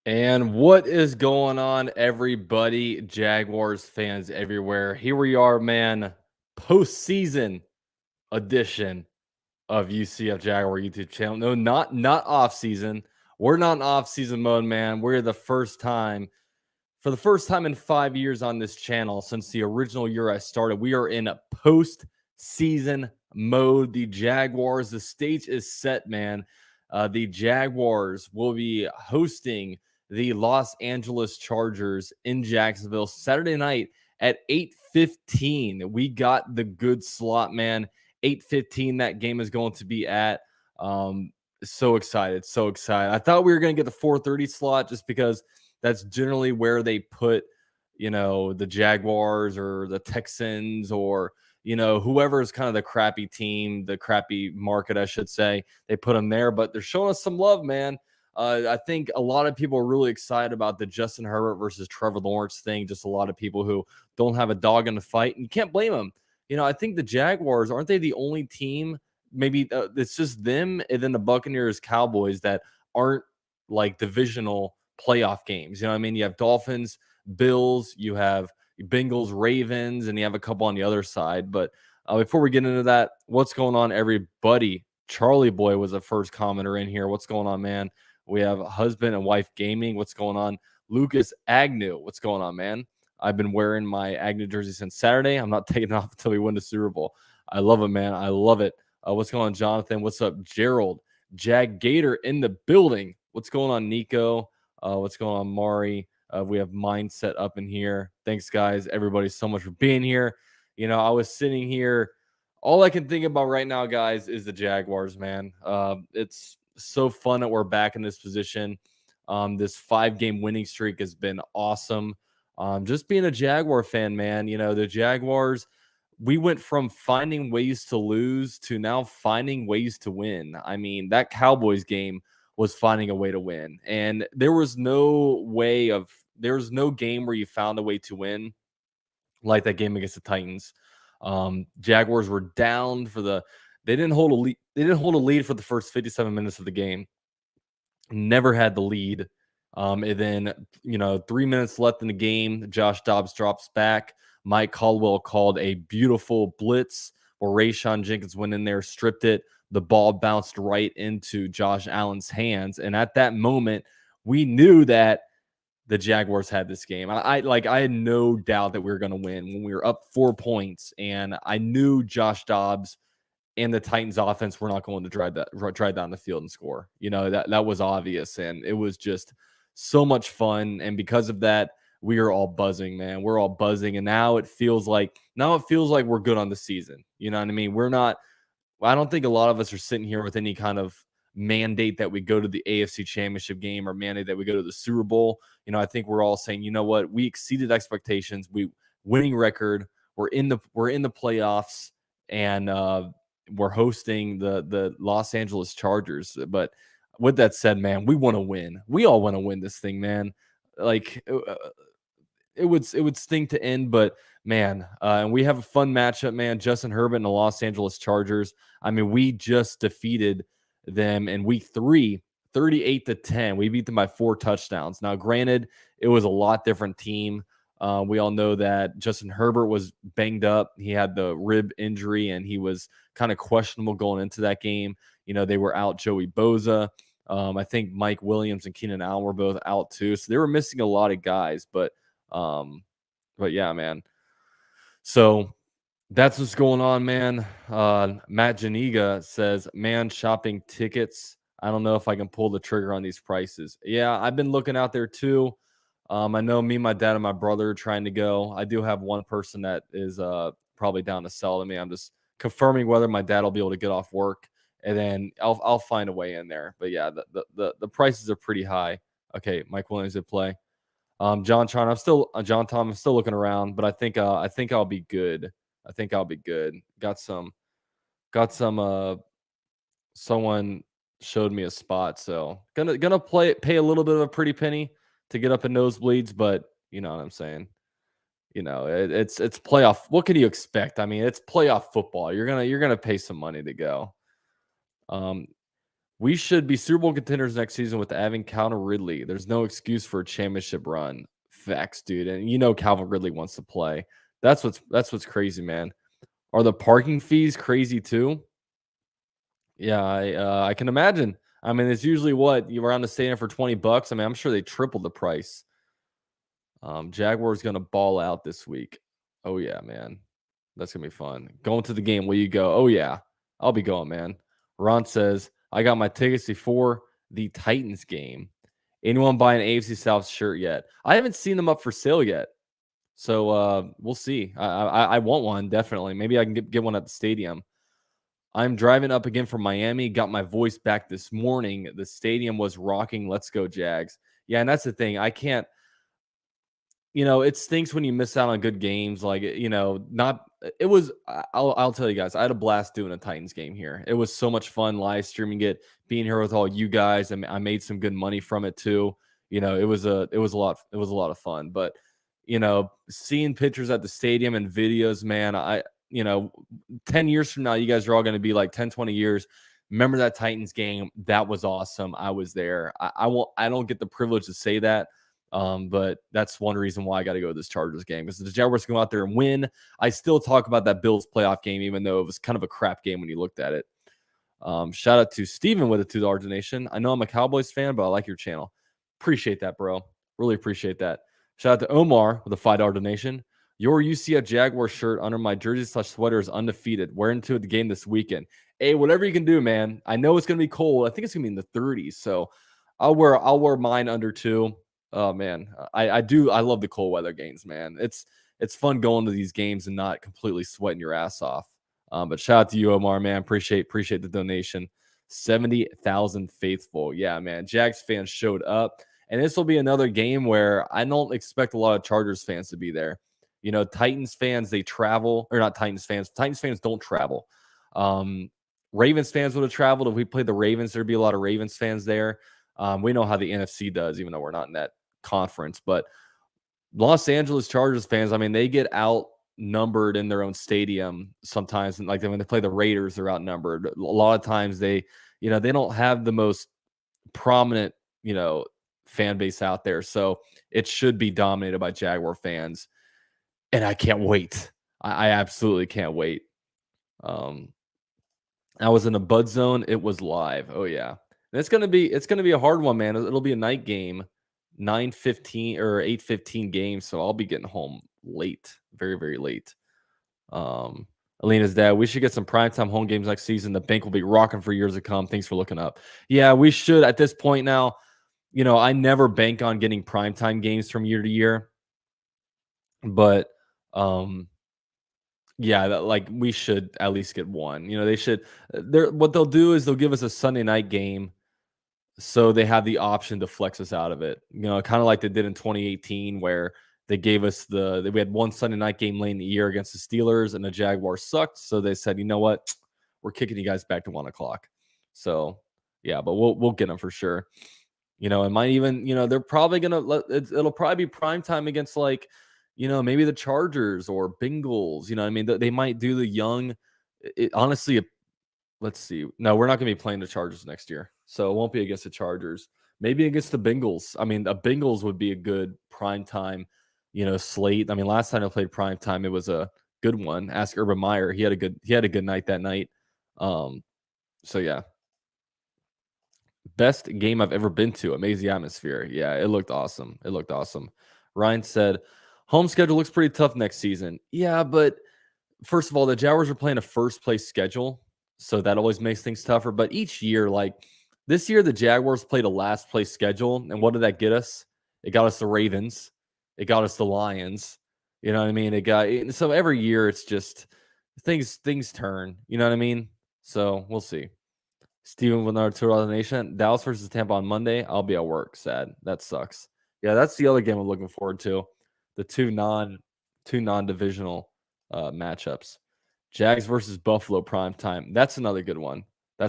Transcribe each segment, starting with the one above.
And what is going on, everybody? Jaguars fans everywhere. Here we are, man. Postseason edition of UCF Jaguar YouTube channel. No, not off season. We're not in off season mode, man. We're for the first time in 5 years on this channel since the original year I started. We are in a post-season mode. The Jaguars, the stage is set, man. The Jaguars will be hosting the Los Angeles Chargers in Jacksonville Saturday night at 8:15. We got the good slot, man. 8:15 that game is going to be at. So excited, so excited. I thought we were going to get the 4:30 slot just because that's generally where they put, the Jaguars or the Texans or, whoever is kind of the crappy team, the crappy market, I should say. They put them there, but they're showing us some love, man. I think a lot of people are really excited about the Justin Herbert versus Trevor Lawrence thing. Just a lot of people who don't have a dog in the fight, and you can't blame them. I think the Jaguars, aren't they the only team? Maybe it's just them and then the Buccaneers, Cowboys that aren't like divisional playoff games. You know what I mean? You have Dolphins, Bills, you have Bengals, Ravens, and you have a couple on the other side. But before we get into that, what's going on, everybody? Charlie Boy was the first commenter in here. What's going on, man? We have husband and wife gaming. What's going on? Lucas Agnew. What's going on, man? I've been wearing my Agnew jersey since Saturday. I'm not taking it off until we win the Super Bowl. I love it, man. I love it. What's going on, Jonathan? What's up, Gerald? Jag Gator in the building. What's going on, Nico? What's going on, Mari? We have Mindset up in here. Thanks, guys. Everybody, so much for being here. I was sitting here. All I can think about right now, guys, is the Jaguars, man. It's so fun that we're back in this position. This 5-game winning streak has been awesome. Just being a Jaguar fan, man. The Jaguars, we went from finding ways to lose to now finding ways to win. I mean, that Cowboys game was finding a way to win. And there was no game where you found a way to win like that game against the Titans. Jaguars were down they didn't hold a lead. They didn't hold a lead for the first 57 minutes of the game. Never had the lead. And then, 3 minutes left in the game, Josh Dobbs drops back. Mike Caldwell called a beautiful blitz where Rayshon Jenkins went in there, stripped it. The ball bounced right into Josh Allen's hands. And at that moment, we knew that the Jaguars had this game. I had no doubt that we were going to win when we were up 4 points. And I knew Josh Dobbs and the Titans offense were not going to drive down the field and score. That was obvious. And it was just so much fun. And because of that, we are all buzzing, man. We're all buzzing. And now it feels like we're good on the season. You know what I mean? I don't think a lot of us are sitting here with any kind of mandate that we go to the AFC Championship game or mandate that we go to the Super Bowl. I think we're all saying, you know what? We exceeded expectations. We winning record. We're in the playoffs, and we're hosting the Los Angeles Chargers. But with that said, man, we want to win. We all want to win this thing, man. Like it would stink to end, but man, and we have a fun matchup, man. Justin Herbert and the Los Angeles Chargers. I mean, we just defeated them in week 3, 38-10. We beat them by 4 touchdowns. Now, granted, it was a lot different team. We all know that Justin Herbert was banged up. He had the rib injury, and he was kind of questionable going into that game. They were out Joey Bosa. I think Mike Williams and Keenan Allen were both out too. So they were missing a lot of guys. But yeah, man. So that's what's going on, man. Matt Janiga says, man, shopping tickets. I don't know if I can pull the trigger on these prices. Yeah, I've been looking out there too. I know me, my dad, and my brother are trying to go. I do have one person that is probably down to sell to me. I'm just confirming whether my dad will be able to get off work, and then I'll find a way in there. But yeah, the prices are pretty high. Okay, Mike Williams did play. John Tom, I'm still looking around, but I think I'll be good. I think I'll be good. Got some someone showed me a spot, so gonna pay a little bit of a pretty penny to get up in nosebleeds, but you know what I'm saying. It's playoff. What can you expect? I mean, it's playoff football. You're gonna pay some money to go. We should be Super Bowl contenders next season with having Calvin Ridley. There's no excuse for a championship run. Facts, dude. And you know Calvin Ridley wants to play. That's what's crazy, man. Are the parking fees crazy too? Yeah, I can imagine. I mean, it's usually what you around the stadium for $20. I mean, I'm sure they tripled the price. Jaguars gonna ball out this week. Oh yeah, man. That's gonna be fun. Going to the game. Will you go? Oh yeah, I'll be going, man. Ron says I got my tickets before the Titans game. Anyone buy an AFC South shirt yet? I haven't seen them up for sale yet, so we'll see. I want one definitely. Maybe I can get one at the stadium. I'm driving up again from Miami. Got my voice back this morning. The stadium was rocking. Let's go Jags. Yeah, and that's the thing. I can't. It stinks when you miss out on good games. Like, not it was. I'll tell you guys, I had a blast doing a Titans game here. It was so much fun live streaming it, being here with all you guys, and I made some good money from it too. It was a lot of fun. But seeing pictures at the stadium and videos, man, 10 years from now, you guys are all going to be like 10, 20 years. Remember that Titans game? That was awesome. I was there. I don't get the privilege to say that. But that's one reason why I got to go to this Chargers game, because the Jaguars can go out there and win. I still talk about that Bills playoff game, even though it was kind of a crap game when you looked at it. Shout out to Steven with a $2 donation. I know I'm a Cowboys fan, but I like your channel. Appreciate that, bro. Really appreciate that. Shout out to Omar with a $5 donation. Your UCF Jaguar shirt under my jersey/sweater is undefeated. Wearing to the game this weekend. Hey, whatever you can do, man. I know it's gonna be cold. I think it's gonna be in the 30s, so I'll wear mine under 2. Oh man, I love the cold weather games, man. It's fun going to these games and not completely sweating your ass off. But shout out to you, Omar, man. Appreciate the donation. 70,000 faithful. Yeah, man. Jags fans showed up. And this will be another game where I don't expect a lot of Chargers fans to be there. Titans fans, they travel, or not Titans fans. Titans fans don't travel. Um, Ravens fans would have traveled. If we played the Ravens, there'd be a lot of Ravens fans there. We know how the NFC does, even though we're not in that conference. But Los Angeles Chargers fans, I mean, they get outnumbered in their own stadium sometimes. And like when they play the Raiders, they're outnumbered. A lot of times they don't have the most prominent, fan base out there. So it should be dominated by Jaguar fans. And I can't wait. I absolutely can't wait. I was in a Bud Zone. It was live. Oh yeah. And it's gonna be a hard one, man. It'll be a night game, 9:15 or 8:15 game. So I'll be getting home late, very, very late. Alina's dad, we should get some primetime home games next season. The bank will be rocking for years to come. Thanks for looking up. Yeah, we should at this point now. I never bank on getting primetime games from year to year, but yeah, like we should at least get one. They should. What they'll do is they'll give us a Sunday night game, so they have the option to flex us out of it. Kind of like they did in 2018, where they gave us we had one Sunday night game late in the year against the Steelers, and the Jaguars sucked. So they said, you know what, we're kicking you guys back to 1 o'clock. So yeah, but we'll get them for sure. It might even, they're probably gonna it'll probably be prime time against like, maybe the Chargers or Bengals. I mean, they might do the young. Honestly, let's see. No, we're not going to be playing the Chargers next year, so it won't be against the Chargers. Maybe against the Bengals. I mean, the Bengals would be a good prime time, slate. I mean, last time I played prime time, it was a good one. Ask Urban Meyer. He had a good night that night. So yeah. Best game I've ever been to. Amazing atmosphere. Yeah, it looked awesome. It looked awesome. Ryan said, home schedule looks pretty tough next season. Yeah, but first of all, the Jaguars are playing a first place schedule, so that always makes things tougher. But each year, like this year, the Jaguars played a last place schedule, and what did that get us? It got us the Ravens. It got us the Lions. You know what I mean? So every year it's just things turn. You know what I mean? So we'll see. Steven with another $2 nation. Dallas versus Tampa on Monday. I'll be at work. Sad. That sucks. Yeah, that's the other game I'm looking forward to. The two non-divisional matchups. Jags versus Buffalo prime time. That's another good one. Yeah,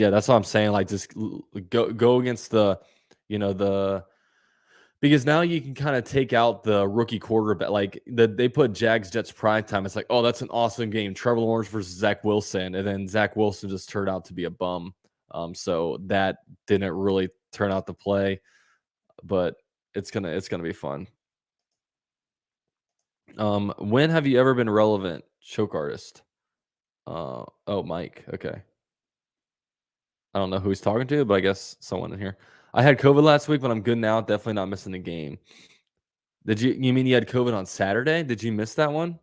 that's what I'm saying. Like, just go against the Because now you can kinda take out the rookie quarterback, like, they put Jags Jets primetime. It's like, "Oh, that's an awesome game. Trevor Lawrence versus Zach Wilson," and then Zach Wilson just turned out to be a bum. So that didn't really turn out to play, but it's gonna be fun. When have you ever been relevant? Choke artist. Oh, Mike. Okay. I don't know who he's talking to, but I guess someone in here. I had COVID last week, but I'm good now. Definitely not missing the game. You mean you had COVID on Saturday? Did you miss that one?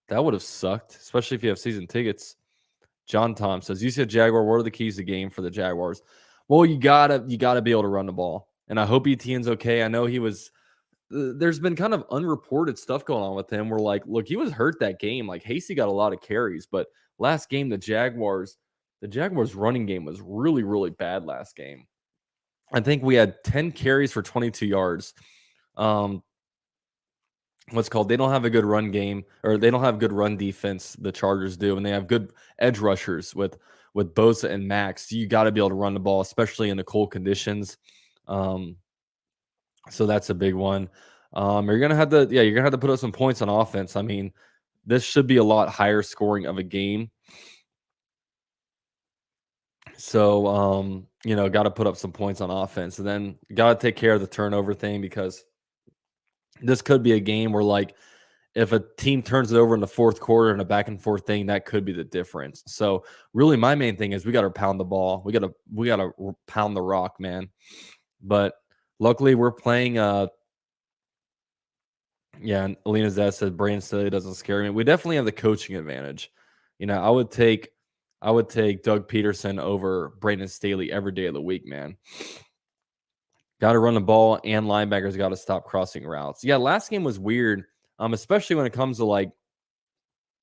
That would have sucked, especially if you have season tickets. John Tom says, "You said Jaguar. What are the keys to the game for the Jaguars?" Well, you gotta be able to run the ball, and I hope Etienne's okay. I know he was. There's been kind of unreported stuff going on with him. Where like, look, he was hurt that game. Like Hasty got a lot of carries, but last game the Jaguars running game was really really bad last game. I think we had 10 carries for 22 yards. Um, what's called they don't have a good run game, or they don't have good run defense. The Chargers do, and they have good edge rushers with Bosa and Max. You got to be able to run the ball, especially in the cold conditions. Um, so that's a big one. You're gonna have to put up some points on offense. I mean, this should be a lot higher scoring of a game. So got to put up some points on offense, and then got to take care of the turnover thing, because this could be a game where, like, if a team turns it over in the fourth quarter and a back and forth thing, that could be the difference. So really, my main thing is we got to pound the ball. We got to pound the rock, man. But luckily, we're playing. Yeah, and Alina Zest said Brandon Staley doesn't scare me. We definitely have the coaching advantage. I would take Doug Peterson over Brandon Staley every day of the week, man. Got to run the ball, and linebackers got to stop crossing routes. Yeah, last game was weird, especially when it comes to, like,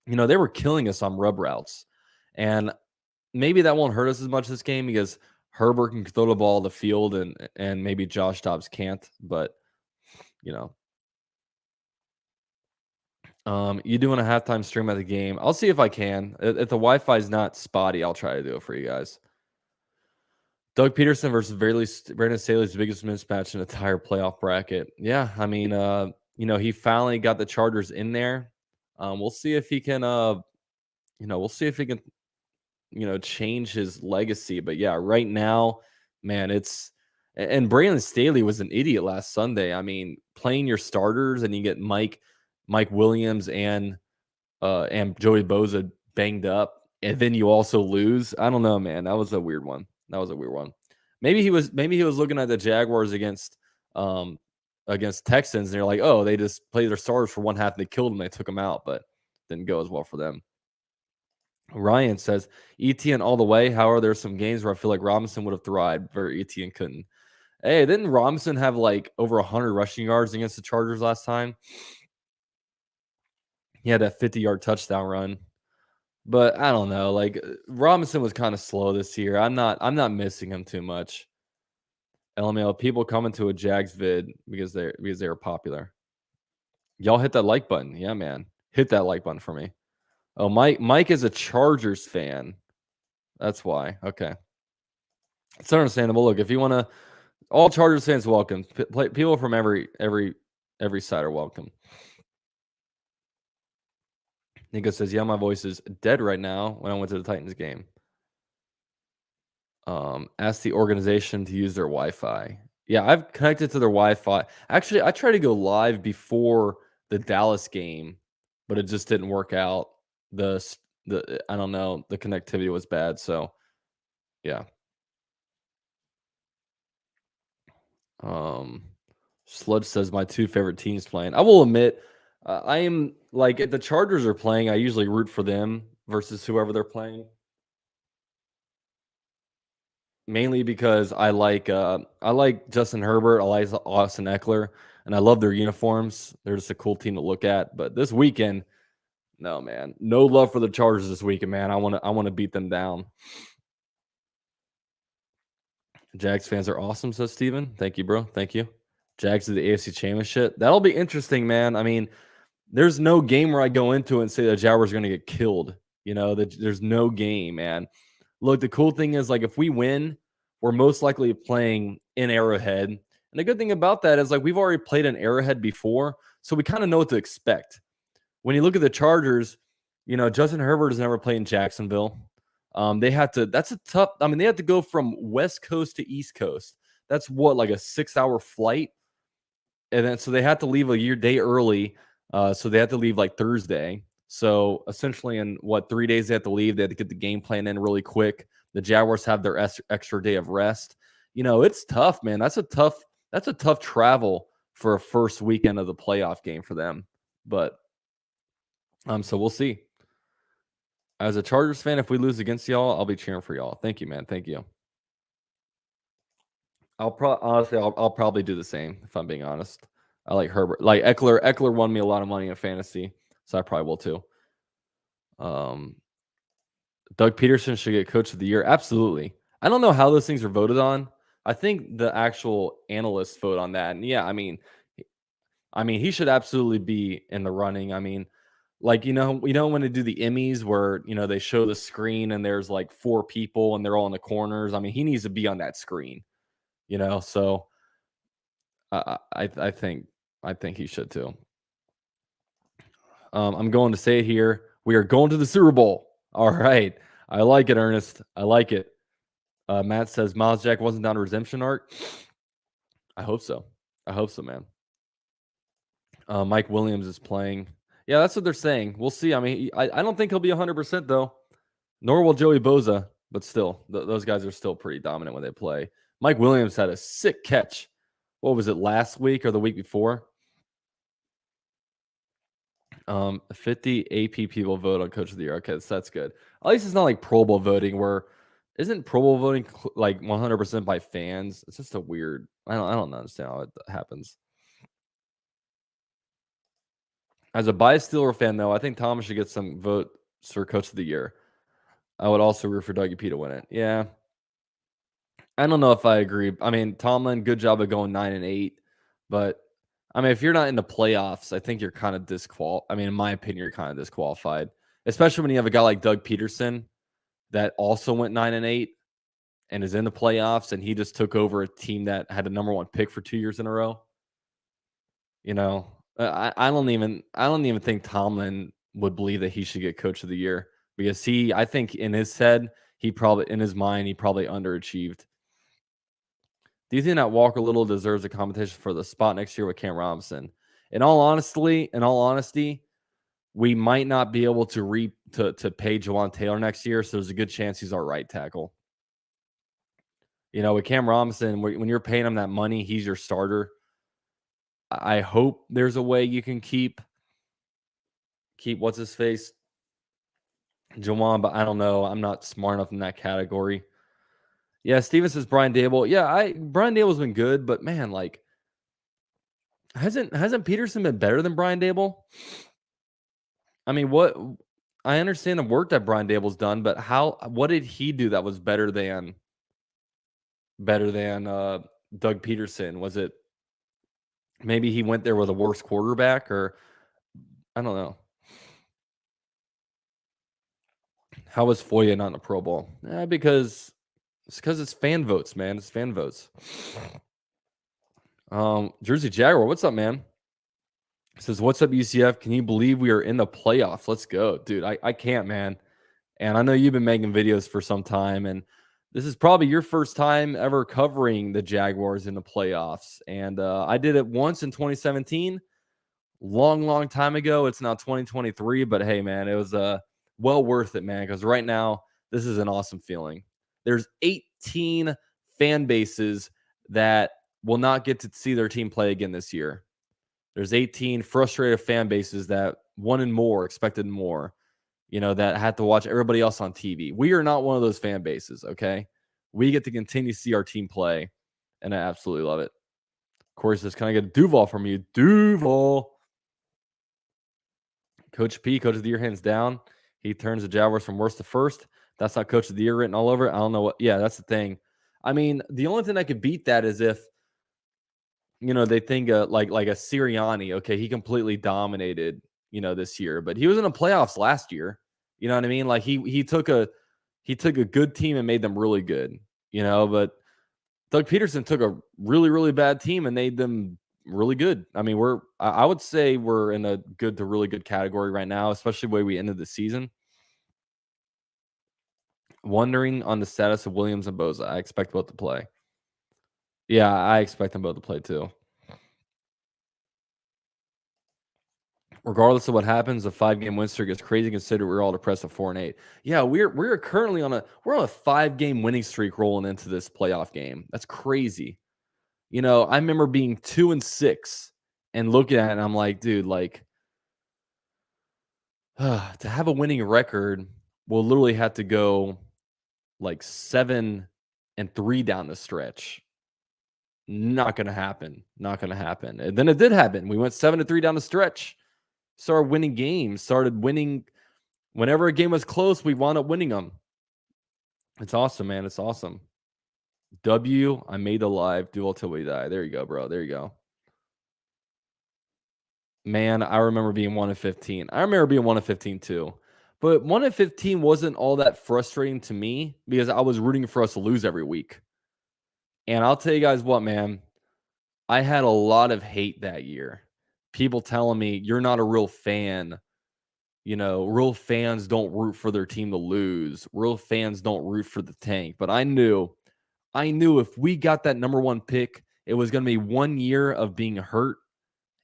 they were killing us on rub routes. And maybe that won't hurt us as much this game, because Herbert can throw the ball the field, and maybe Josh Dobbs can't. But you know, you doing a halftime stream at the game? I'll see if I can. If the Wi-Fi is not spotty, I'll try to do it for you guys. Doug Peterson versus Brandon Staley's biggest mismatch in the entire playoff bracket. Yeah, I mean, he finally got the Chargers in there. We'll see if he can. We'll see if he can change his legacy. But yeah, right now, man, and Brandon Staley was an idiot last Sunday. I mean, playing your starters and you get Mike Williams and Joey Bosa banged up, and then you also lose. I don't know, man. That was a weird one. Maybe he was looking at the Jaguars against Texans, and they're like, oh, they just played their starters for one half and they killed them. They took them out, but didn't go as well for them. Ryan says, ETN all the way. However, there's some games where I feel like Robinson would have thrived, where ETN couldn't. Hey, didn't Robinson have like over 100 rushing yards against the Chargers last time? He had that 50-yard touchdown run. But I don't know. Like, Robinson was kind of slow this year. I'm not missing him too much. LML, people coming to a Jags vid because they're popular. Y'all hit that like button. Yeah, man. Hit that like button for me. Oh, Mike is a Chargers fan. That's why. Okay. It's understandable. Look, if you want to, all Chargers fans welcome. People from every side are welcome. Nico says, yeah, my voice is dead right now when I went to the Titans game. Ask the organization to use their Wi-Fi. Yeah, I've connected to their Wi-Fi. Actually, I tried to go live before the Dallas game, but it just didn't work out. I don't know, the connectivity was bad. So yeah. Sludge says my two favorite teams playing. I will admit, I am like, if the Chargers are playing, I usually root for them versus whoever they're playing. Mainly because I like Justin Herbert, I like Austin Eckler, and I love their uniforms. They're just a cool team to look at. But this weekend, no, man, no love for the Chargers this weekend, man. I want to beat them down. Jags fans are awesome, says Steven. Thank you, bro. Thank you. Jags to the AFC Championship. That'll be interesting, man. I mean, there's no game where I go into it and say the Jaguars are going to get killed. There's no game, man. Look, the cool thing is, like, if we win, we're most likely playing in Arrowhead, And the good thing about that is like we've already played an Arrowhead before, so we kind of know what to expect. When you look at the Chargers, Justin Herbert has never played in Jacksonville. They have to. That's a tough. I mean, they have to go from West Coast to East Coast. That's what, like a 6-hour flight, and then so they had to leave a day early. So they had to leave like Thursday. So essentially, in what 3 days they had to leave, they had to get the game plan in really quick. The Jaguars have their extra day of rest. It's tough, man. That's a tough travel for a first weekend of the playoff game for them. But so we'll see. As a Chargers fan, if we lose against y'all, I'll be cheering for y'all. Thank you, man. Thank you. I'll probably do the same if I'm being honest. I like Herbert. Like Eckler. Eckler won me a lot of money in fantasy, so I probably will too. Um, Doug Peterson should get Coach of the Year. Absolutely. I don't know how those things are voted on. I think the actual analysts vote on that. And yeah, I mean, he should absolutely be in the running. I mean, like when they do the Emmys where they show the screen and there's like four people and they're all in the corners. I mean, he needs to be on that screen. So I think he should too. I'm going to say it here. We are going to the Super Bowl. All right. I like it, Ernest. I like it. Matt says Miles Jack wasn't down a redemption arc. I hope so. I hope so, man. Mike Williams is playing. Yeah, that's what they're saying. We'll see. I mean, I don't think he'll be 100% though, nor will Joey Boza, but still, those guys are still pretty dominant when they play. Mike Williams had a sick catch. What was it, last week or the week before? 50 AP people vote on Coach of the Year. Okay, so that's good. At least it's not like Pro Bowl voting where isn't Pro Bowl voting like 100% by fans? It's just a weird. I don't understand how it happens. As a biased Steeler fan, though, I think Thomas should get some votes for Coach of the Year. I would also root for Dougie P to win it. Yeah, I don't know if I agree. I mean, Tomlin, good job of going 9-8, but I mean, if you're not in the playoffs, I think you're kind of disqualified. I mean, in my opinion, you're kind of disqualified, especially when you have a guy like Doug Peterson that also went 9-8 and is in the playoffs, and he just took over a team that had a number one pick for 2 years in a row. I don't even think Tomlin would believe that he should get Coach of the Year because I think in his head, in his mind, he probably underachieved. Do you think that Walker Little deserves a competition for the spot next year with Cam Robinson? In all honesty, we might not be able to pay Jawan Taylor next year, so there's a good chance he's our right tackle. With Cam Robinson, when you're paying him that money, he's your starter. I hope there's a way you can keep what's his face, Jawan, but I don't know. I'm not smart enough in that category. Yeah, Steven says Brian Dable. Yeah, Brian Dable's been good, but man, like, hasn't Peterson been better than Brian Dable? I mean, I understand the work that Brian Dable's done, but what did he do that was better than Doug Peterson? Was it maybe he went there with a worse quarterback, or I don't know. How was Foye not in the Pro Bowl? Because it's fan votes, man. It's fan votes. Jersey Jaguar, what's up, man? It says, what's up, UCF? Can you believe we are in the playoffs? Let's go, dude. I can't, man. And I know you've been making videos for some time, and this is probably your first time ever covering the Jaguars in the playoffs. And I did it once in 2017, long time ago. It's now 2023, but hey, man, it was well worth it, man, because right now this is an awesome feeling. There's 18 fan bases that will not get to see their team play again this year. There's 18 frustrated fan bases that wanted more, expected more, that had to watch everybody else on TV. We are not one of those fan bases, okay? We get to continue to see our team play, and I absolutely love it. Corey says, can I get a Duval from you? Duval. Coach P, Coach of the Year, hands down. He turns the Jaguars from worst to first. That's not Coach of the Year written all over it. I don't know what. Yeah, that's the thing. I mean, the only thing that could beat that is if, they think like a Sirianni. Okay, he completely dominated, this year, but he was in the playoffs last year. You know what I mean? Like he took a good team and made them really good. But Doug Peterson took a really, really bad team and made them really good. I mean, I would say we're in a good to really good category right now, especially the way we ended the season. Wondering on the status of Williams and Boza. I expect both to play. Yeah, I expect them both to play too. Regardless of what happens, a 5-game win streak is crazy considering we're all depressed at 4-8. Yeah, we're currently on a 5-game winning streak rolling into this playoff game. That's crazy. I remember being 2-6 and looking at it and I'm like, dude, like to have a winning record, we'll literally have to go like 7-3 down the stretch. Not gonna happen. Not gonna happen. And then it did happen. We went 7-3 down the stretch. Started winning games. Started winning whenever a game was close. We wound up winning them. It's awesome, man. It's awesome. W. I made alive. Duel till we die. There you go, bro. There you go. Man, I remember being 1-15. I remember being 1-15 too. But 1-15 wasn't all that frustrating to me because I was rooting for us to lose every week. And I'll tell you guys what, man, I had a lot of hate that year. People telling me, you're not a real fan. Real fans don't root for their team to lose. Real fans don't root for the tank. But I knew if we got that number one pick, it was going to be 1 year of being hurt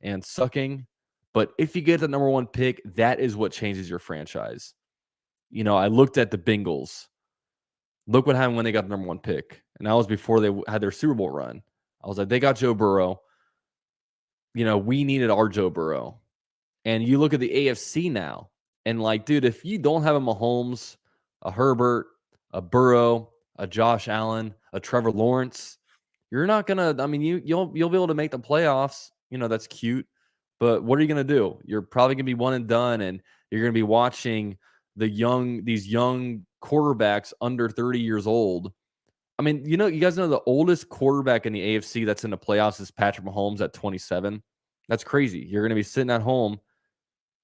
and sucking. But if you get the number one pick, that is what changes your franchise. I looked at the Bengals. Look what happened when they got the number one pick. And that was before they had their Super Bowl run. I was like, they got Joe Burrow. We needed our Joe Burrow. And you look at the AFC now. And like, dude, if you don't have a Mahomes, a Herbert, a Burrow, a Josh Allen, a Trevor Lawrence, you're not gonna. I mean, you'll be able to make the playoffs. That's cute. But what are you gonna do? You're probably gonna be one and done, and you're gonna be watching these young quarterbacks under 30 years old. I mean, you guys know the oldest quarterback in the AFC that's in the playoffs is Patrick Mahomes at 27. That's crazy. You're gonna be sitting at home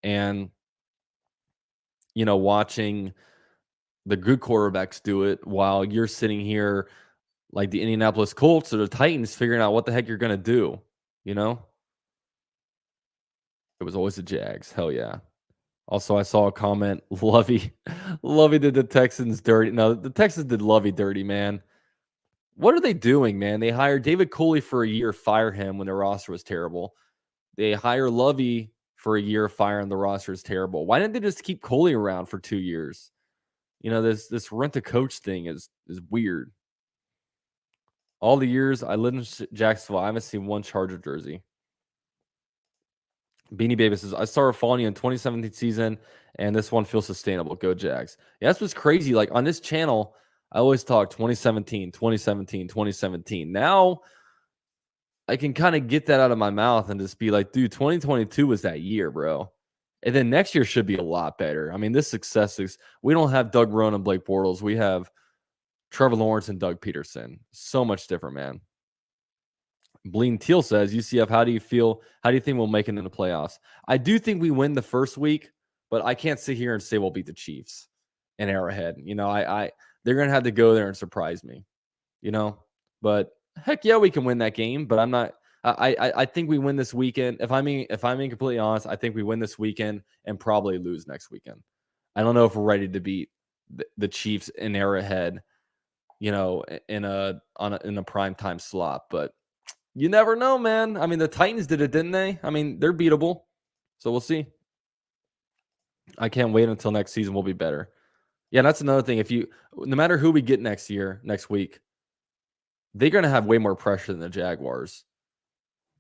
and watching the good quarterbacks do it while you're sitting here like the Indianapolis Colts or the Titans figuring out what the heck you're gonna do. You know, it was always the Jags. Hell yeah. Also, I saw a comment. Lovey did the Texans dirty. No, the Texans did Lovey dirty, man. What are they doing, man? They hired David Cooley for a year, fire him when the roster was terrible. They hire Lovey for a year, firing the roster is terrible. Why didn't they just keep Cooley around for 2 years? This rent a coach thing is weird. All the years I lived in Jacksonville, I haven't seen one Charger jersey. Beanie Baby says, I started following you in 2017 season, and this one feels sustainable. Go Jags. Yeah, that's what's crazy. Like on this channel, I always talk 2017, 2017, 2017. Now I can kind of get that out of my mouth and just be like, dude, 2022 was that year, bro. And then next year should be a lot better. I mean, this success is, we don't have Doug Rohn and Blake Bortles. We have Trevor Lawrence and Doug Peterson. So much different, man. Bleen Teal says, UCF, how do you feel? How do you think we'll make it in the playoffs? I do think we win the first week, but I can't sit here and say we'll beat the Chiefs in Arrowhead. They're gonna have to go there and surprise me, But heck yeah, we can win that game. But I'm not. I think we win this weekend. If I'm being completely honest, I think we win this weekend and probably lose next weekend. I don't know if we're ready to beat the Chiefs in Arrowhead, in a primetime slot, but you never know, man. I mean, the Titans did it, didn't they? I mean, they're beatable. So we'll see. I can't wait until next season. We'll be better. Yeah, that's another thing. No matter who we get next week, they're gonna have way more pressure than the Jaguars.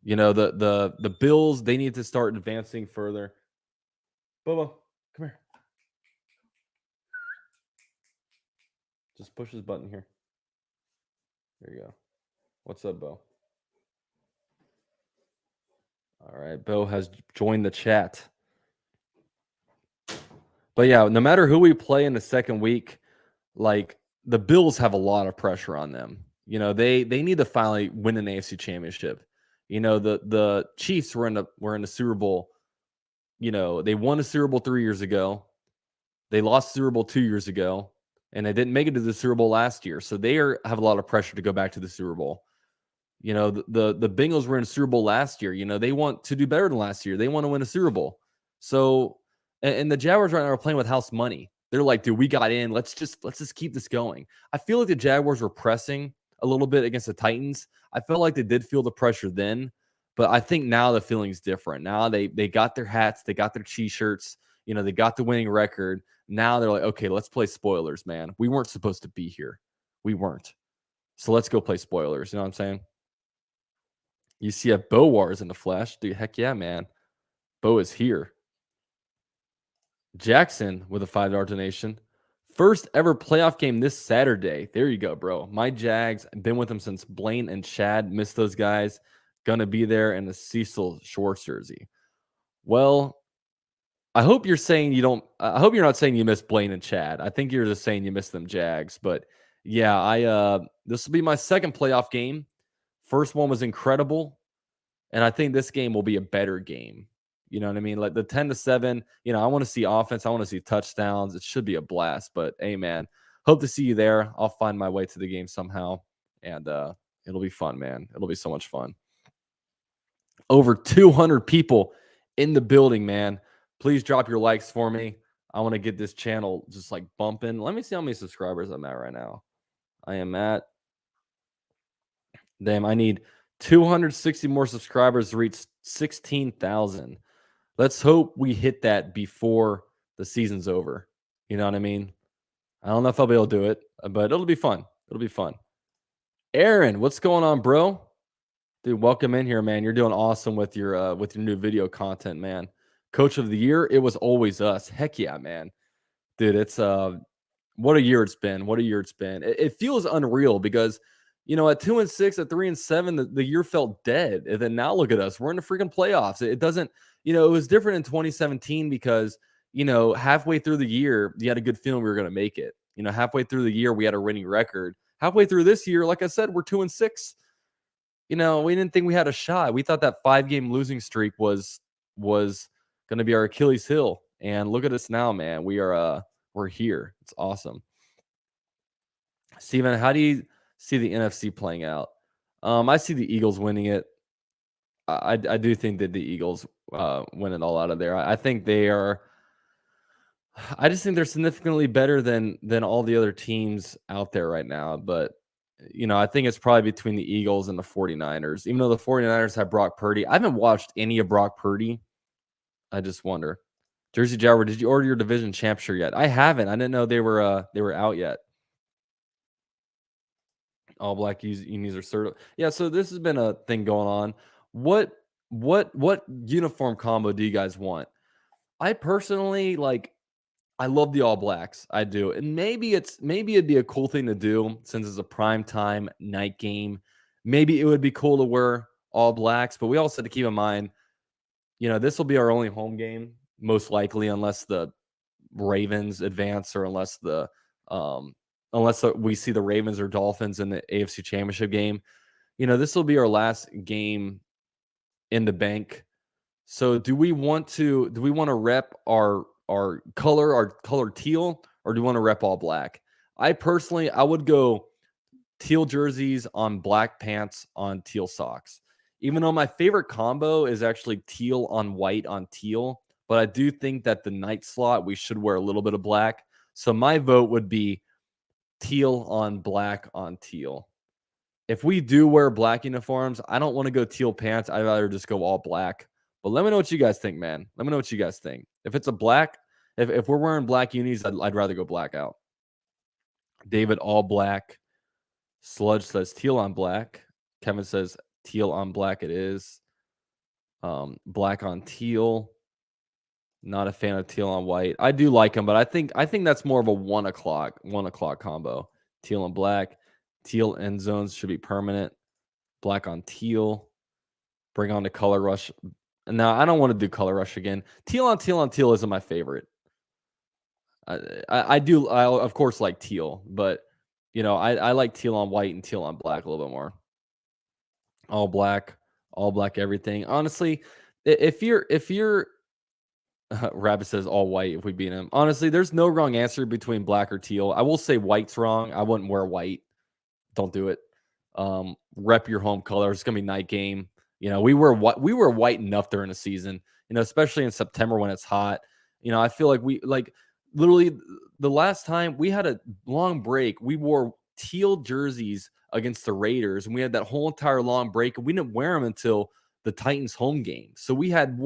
The Bills, they need to start advancing further. Bobo, come here. Just push this button here. There you go. What's up, Bo? All right, Bo has joined the chat. But yeah, no matter who we play in the second week, like the Bills have a lot of pressure on them. They need to finally win an AFC championship. The Chiefs were in the Super Bowl. They won a Super Bowl 3 years ago. They lost Super Bowl 2 years ago. and they didn't make it to the Super Bowl last year. So have a lot of pressure to go back to the Super Bowl. The Bengals were in a Super Bowl last year. They want to do better than last year. They want to win a Super Bowl. So, and the Jaguars right now are playing with house money. They're like, dude, we got in. Let's just keep this going. I feel like the Jaguars were pressing a little bit against the Titans. I felt like they did feel the pressure then, but I think now the feeling's different. Now they got their hats, they got their t-shirts, they got the winning record. Now they're like, okay, let's play spoilers, man. We weren't supposed to be here. We weren't. So let's go play spoilers. You know what I'm saying? UCF Bo Wars in the flesh. Dude, heck yeah, man. Bo is here. Jackson with a $5 donation. First ever playoff game this Saturday. There you go, bro. My Jags, been with them since Blaine and Chad. Missed those guys. Gonna be there in the Cecil Schwartz jersey. Well, I hope you're saying you don't. I hope you're not saying you miss Blaine and Chad. I think you're just saying you miss them Jags. But yeah, this will be my second playoff game. First one was incredible. And I think this game will be a better game. You know what I mean? Like the 10-7, I want to see offense. I want to see touchdowns. It should be a blast. But hey, man, hope to see you there. I'll find my way to the game somehow. And it'll be fun, man. It'll be so much fun. Over 200 people in the building, man. Please drop your likes for me. I want to get this channel just like bumping. Let me see how many subscribers I'm at right now. I am at, damn, I need 260 more subscribers to reach 16,000. Let's hope we hit that before the season's over. You know what I mean? I don't know if I'll be able to do it, but it'll be fun. It'll be fun. Aaron, what's going on, bro? Dude, welcome in here, man. You're doing awesome with your new video content, man. Coach of the year, it was always us. Heck yeah, man. Dude, it's what a year it's been. What a year it's been. It feels unreal because at 2-6, at 3-7, the year felt dead. And then now look at us. We're in the freaking playoffs. It doesn't, it was different in 2017 because, halfway through the year, you had a good feeling we were going to make it. Halfway through the year, we had a winning record. Halfway through this year, like I said, we're 2-6. We didn't think we had a shot. We thought that 5-game losing streak was going to be our Achilles heel. And look at us now, man. We're here. It's awesome. Steven, how do you see the NFC playing out? I see the Eagles winning it. I do think that the Eagles win it all out of there. I think they are. I just think they're significantly better than all the other teams out there right now. But I think it's probably between the Eagles and the 49ers. Even though the 49ers have Brock Purdy, I haven't watched any of Brock Purdy. I just wonder. Jersey Jaguar, did you order your division champ shirt yet? I haven't. I didn't know they were out yet. All black unis are certified. Yeah, so this has been a thing going on. What uniform combo do you guys want? I personally I love the all blacks. I do. And maybe it'd be a cool thing to do since it's a primetime night game. Maybe it would be cool to wear all blacks, but we also have to keep in mind, this will be our only home game, most likely, unless the Ravens advance or unless we see the Ravens or Dolphins in the AFC Championship game. This will be our last game in the bank. So do we want to rep our color teal, or do we want to rep all black? I personally, I would go teal jerseys on black pants on teal socks. Even though my favorite combo is actually teal on white on teal, but I do think that the night slot, we should wear a little bit of black. So my vote would be teal on black on teal. If we do wear black uniforms, I don't want to go teal pants. I'd rather just go all black. But let me know what you guys think, man. Let me know what you guys think. If it's a black, if we're wearing black unis, I'd rather go black out. David, all black. Sludge says teal on black. Kevin says teal on black it is. Black on teal. Not a fan of teal on white. I do like them, but I think that's more of a 1 o'clock combo. Teal and black. Teal end zones should be permanent. Black on teal. Bring on the color rush. Now, I don't want to do color rush again. Teal on teal isn't my favorite. I do, of course, like teal, but I like teal on white and teal on black a little bit more. All black everything. Honestly, if you're Rabbit says all white if we beat him. Honestly, there's no wrong answer between black or teal. I will say white's wrong. I wouldn't wear white. Don't do it. Rep your home color. It's gonna be night game. We wear white enough during the season. Especially in September when it's hot. I feel like we like literally the last time we had a long break, we wore teal jerseys against the Raiders, and we had that whole entire long break, and we didn't wear them until the Titans home game. So we had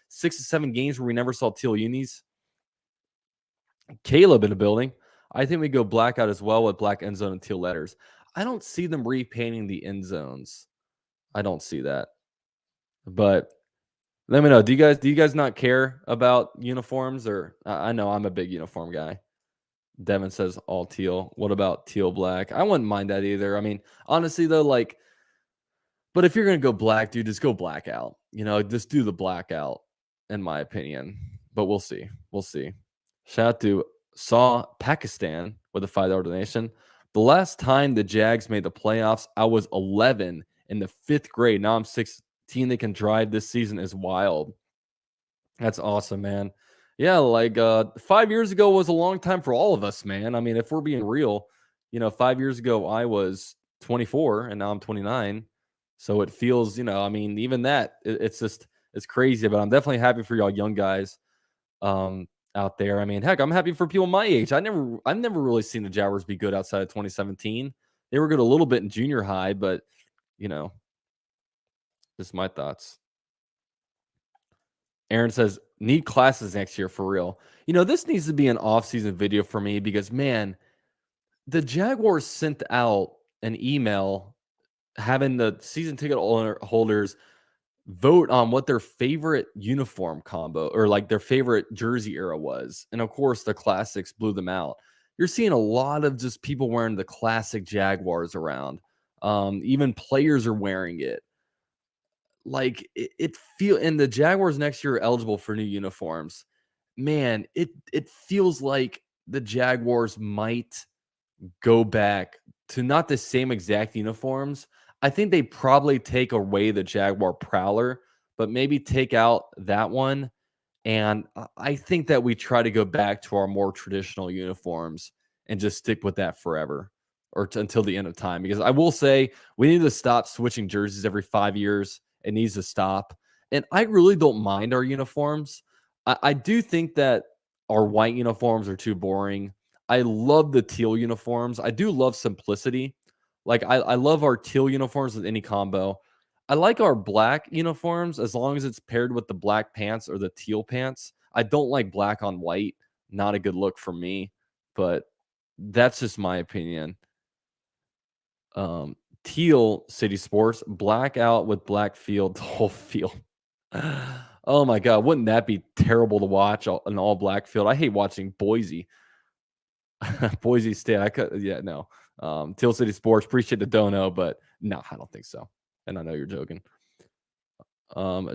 6 to 7 games where we never saw teal unis. Caleb in the building. I think we go blackout as well with black end zone and teal letters. I don't see them repainting the end zones. I don't see that. But let me know. Do you guys not care about uniforms? Or I know I'm a big uniform guy. Devin says all teal. What about teal black? I wouldn't mind that either. I mean, honestly though, but if you're gonna go black, dude, just go blackout. Just do the blackout, in my opinion. But we'll see. We'll see. Shout out to Saw Pakistan with a $5 donation. The last time the Jags made the playoffs, I was 11 in the 5th grade. Now I'm 16. They can drive this season is wild. That's awesome, man. Yeah, 5 years ago was a long time for all of us, man. I mean, if we're being real, 5 years ago I was 24 and now I'm 29. So it feels, I mean, even that, it's crazy. But I'm definitely happy for y'all young guys out there. I mean, heck, I'm happy for people my age. I've never really seen the Jaguars be good outside of 2017. They were good a little bit in junior high, but just my thoughts. Aaron says, need classes next year for real. This needs to be an off-season video for me because, man, the Jaguars sent out an email having the season ticket holders vote on what their favorite uniform combo or their favorite jersey era was. And of course, the classics blew them out. You're seeing a lot of just people wearing the classic Jaguars around. Even players are wearing it. And the Jaguars next year are eligible for new uniforms. Man, it feels like the Jaguars might go back to not the same exact uniforms. I think they probably take away the Jaguar Prowler, but maybe take out that one. And I think that we try to go back to our more traditional uniforms and just stick with that forever until the end of time. Because I will say we need to stop switching jerseys every 5 years. It needs to stop. And I really don't mind our uniforms. I do think that our white uniforms are too boring. I love the teal uniforms. I do love simplicity. I love our teal uniforms with any combo. I like our black uniforms as long as it's paired with the black pants or the teal pants. I don't like black on white. Not a good look for me, but that's just my opinion. Teal City Sports, black out with black field, the whole field. Oh my God, wouldn't that be terrible to watch an all black field? I hate watching Boise. Boise State. No. Teal City Sports, appreciate the dono, but no, I don't think so. And I know you're joking.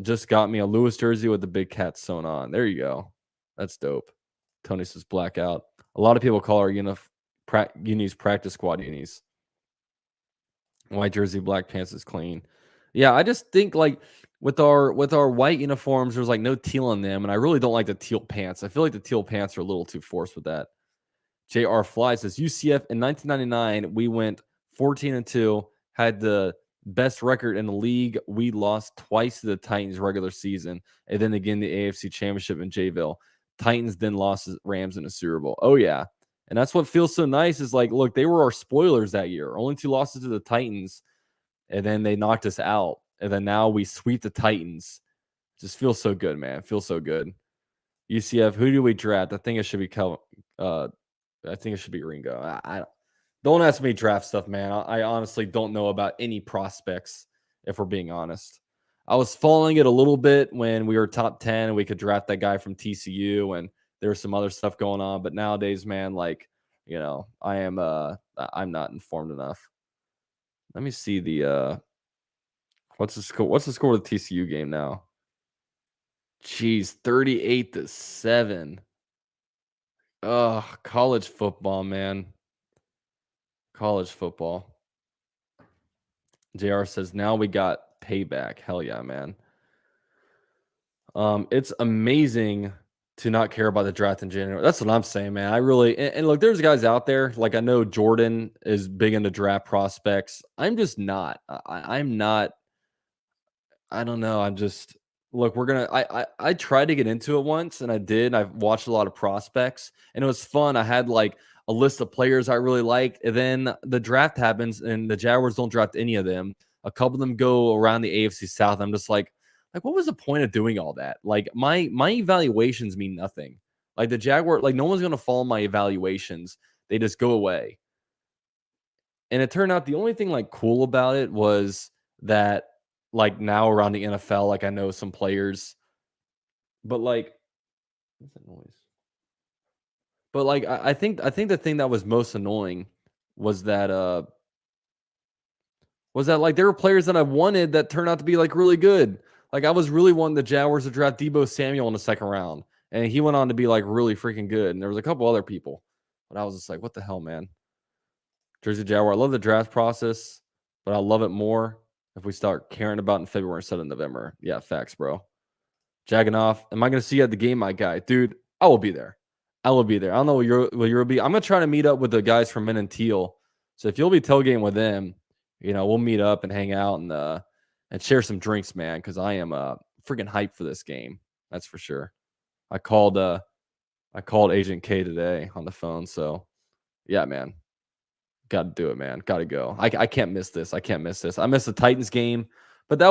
Just got me a Lewis jersey with the big cat sewn on. There you go. That's dope. Tony says blackout. A lot of people call our unis practice squad unis. White jersey, black pants is clean. Yeah, I just think with our white uniforms, there's no teal in them, and I really don't like the teal pants. I feel like the teal pants are a little too forced with that. JR Fly says UCF in 1999, we went 14-2, had the best record in the league. We lost twice to the Titans regular season, and then again the AFC Championship in Jayville. Titans then lost to Rams in the Super Bowl. Oh yeah, and that's what feels so nice is look, they were our spoilers that year. Only 2 losses to the Titans, and then they knocked us out, and then now we sweep the Titans. Just feels so good, man. Feels so good. UCF, who do we draft? I think it should be I think it should be Ringo. I don't ask me draft stuff, man. I honestly don't know about any prospects, if we're being honest. I was following it a little bit when we were top 10 and we could draft that guy from TCU and there was some other stuff going on. But nowadays, man, I'm not informed enough. Let me see what's the score? What's the score of the TCU game now? Jeez, 38-7. Oh, college football, man. College football. JR says, now we got payback. Hell yeah, man. It's amazing to not care about the draft in January. That's what I'm saying, man. I really and look, there's guys out there like I know Jordan is big into draft prospects. I'm just not. I'm not. I don't know. I'm just look. We're gonna. I tried to get into it once, and I did. I've watched a lot of prospects, and it was fun. I had like a list of players I really liked, and then the draft happens, and the Jaguars don't draft any of them. A couple of them go around the AFC South. I'm just like, what was the point of doing all that? Like my evaluations mean nothing. Like the Jaguar, like no one's gonna follow my evaluations. They just go away. And it turned out the only thing like cool about it was that like now around the NFL, like I know some players, but like what's that noise? But like I think the thing that was most annoying was that like there were players that I wanted that turned out to be like really good. Like I was really wanting the Jaguars to draft Debo Samuel in the second round, and he went on to be like really freaking good. And there was a couple other people, but I was just like, what the hell, man? Jersey Jaguar. I love the draft process, but I love it more if we start caring about in February instead of November. Yeah, facts, bro. Jagging off. Am I going to see you at the game, my guy? Dude, I will be there. I will be there. I don't know what you'll be. I'm going to try to meet up with the guys from Men and Teal. So if you'll be tailgating with them, we'll meet up and hang out and share some drinks, man, because I am freaking hyped for this game. That's for sure. I called Agent K today on the phone. So yeah, man. Got to do it, man. Got to go. I can't miss this. I can't miss this. I missed the Titans game, but I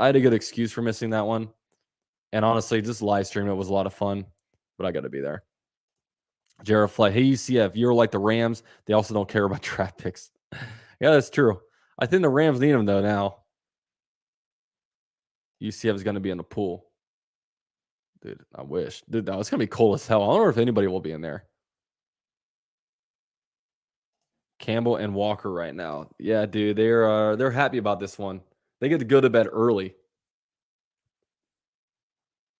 had a good excuse for missing that one. And honestly, just live streaming it was a lot of fun, but I got to be there. Jared Flight, hey UCF, you're like the Rams. They also don't care about draft picks. Yeah, that's true. I think the Rams need them though now. UCF is going to be in the pool. Dude, I wish. Dude, no, it's going to be cold as hell. I don't know if anybody will be in there. Campbell and Walker right now. Yeah, dude, they're happy about this one. They get to go to bed early.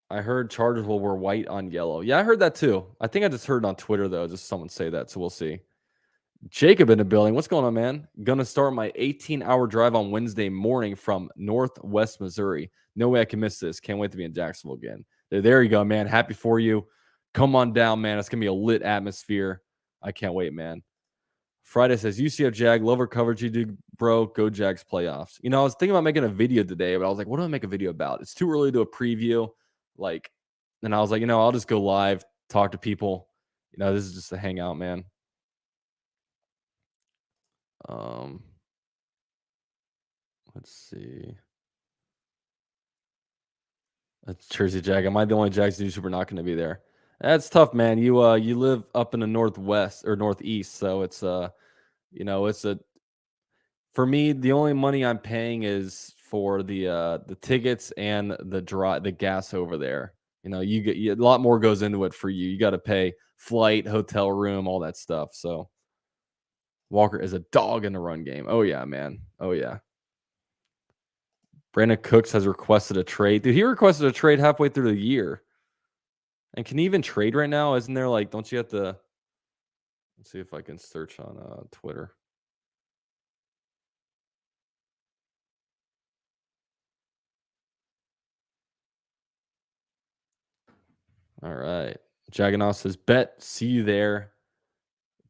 I heard Chargers will wear white on yellow. Yeah, I heard that too. I think I just heard it on Twitter though, just someone say that, so we'll see. Jacob in the building. What's going on, man? Gonna start my 18-hour drive on Wednesday morning from Northwest Missouri. No way I can miss this. Can't wait to be in Jacksonville again. There you go, man. Happy for you. Come on down, man. It's gonna be a lit atmosphere. I can't wait, man. Friday says UCF Jag, love our coverage you do, bro. Go Jags playoffs. I was thinking about making a video today, but I was like, what do I make a video about? It's too early to do a preview. Like, and I was like, I'll just go live, talk to people. This is just a hangout, man. Let's see. That's Jersey Jag. Am I the only Jags YouTuber not going to be there? That's tough, man. You live up in the northwest or northeast, so it's it's a for me the only money I'm paying is for the tickets and the gas over there. You get a lot more goes into it for you. You got to pay flight, hotel room, all that stuff. So Walker is a dog in the run game. Oh yeah, man. Oh yeah. Brandon Cooks has requested a trade. Dude, he requested a trade halfway through the year. And can he even trade right now? Isn't there like, don't you have to? Let's see if I can search on Twitter. All right. Jaganov says, bet, see you there.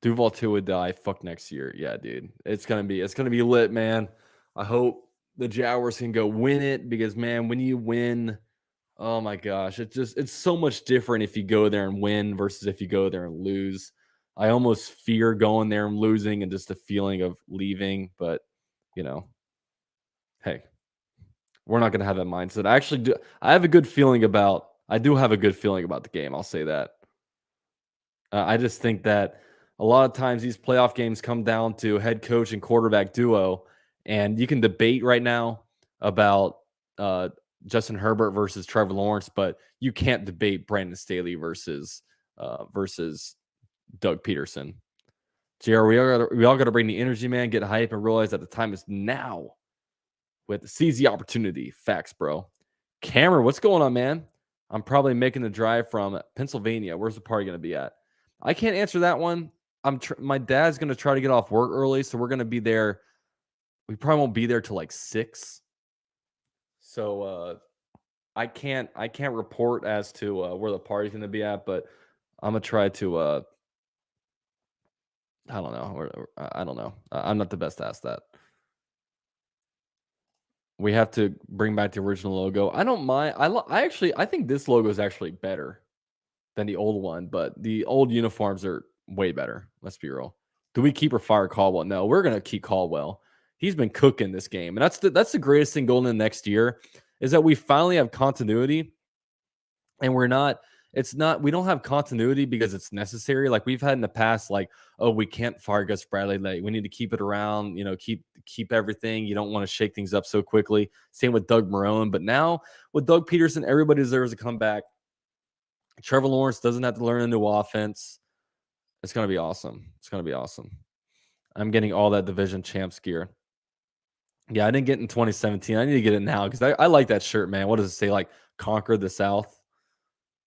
Duval 2 would die. Fuck next year. Yeah, dude. It's gonna be lit, man. I hope the Jaguars can go win it because man, when you win, oh my gosh, it's so much different if you go there and win versus if you go there and lose. I almost fear going there and losing and just the feeling of leaving, but hey, we're not gonna have that mindset. I do have a good feeling about the game. I'll say that. I just think that a lot of times these playoff games come down to head coach and quarterback duo, and you can debate right now about Justin Herbert versus Trevor Lawrence, but you can't debate Brandon Staley versus Doug Peterson. JR, we all got to bring the energy, man. Get hype and realize that the time is now. With seize the opportunity. Facts, bro. Cameron, what's going on, man? I'm probably making the drive from Pennsylvania. Where's the party going to be at? I can't answer that one. My dad's going to try to get off work early, so we're going to be there. We probably won't be there till like 6. So I can't report as to where the party's gonna be at, but I'm gonna try to I don't know. I don't know. I'm not the best to ask that. We have to bring back the original logo. I don't mind. I think this logo is actually better than the old one, but the old uniforms are way better. Let's be real. Do we keep or fire Caldwell? No, we're gonna keep Caldwell. He's been cooking this game, and that's the greatest thing going into next year is that we finally have continuity, and we're not. It's not. We don't have continuity because it's necessary. Like we've had in the past, like oh, we can't fire Gus Bradley. Like we need to keep it around. Keep everything. You don't want to shake things up so quickly. Same with Doug Marone, but now with Doug Peterson, everybody deserves a comeback. Trevor Lawrence doesn't have to learn a new offense. It's gonna be awesome. It's gonna be awesome. I'm getting all that division champs gear. Yeah, I didn't get it in 2017. I need to get it now because I like that shirt, man. What does it say? Like conquer the South.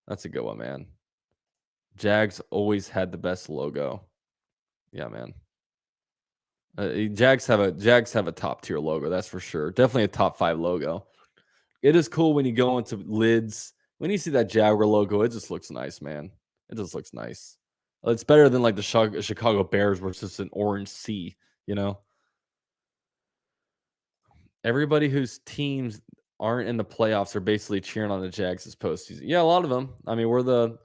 That's a good one, man. Jags always had the best logo. Yeah, man. Jags have a top tier logo. That's for sure. Definitely a top 5 logo. It is cool when you go into lids. When you see that Jaguar logo, it just looks nice, man. It just looks nice. It's better than like the Chicago Bears, where it's just an orange sea. You know, everybody whose teams aren't in the playoffs are basically cheering on the Jags this postseason. Yeah, a lot of them. I mean,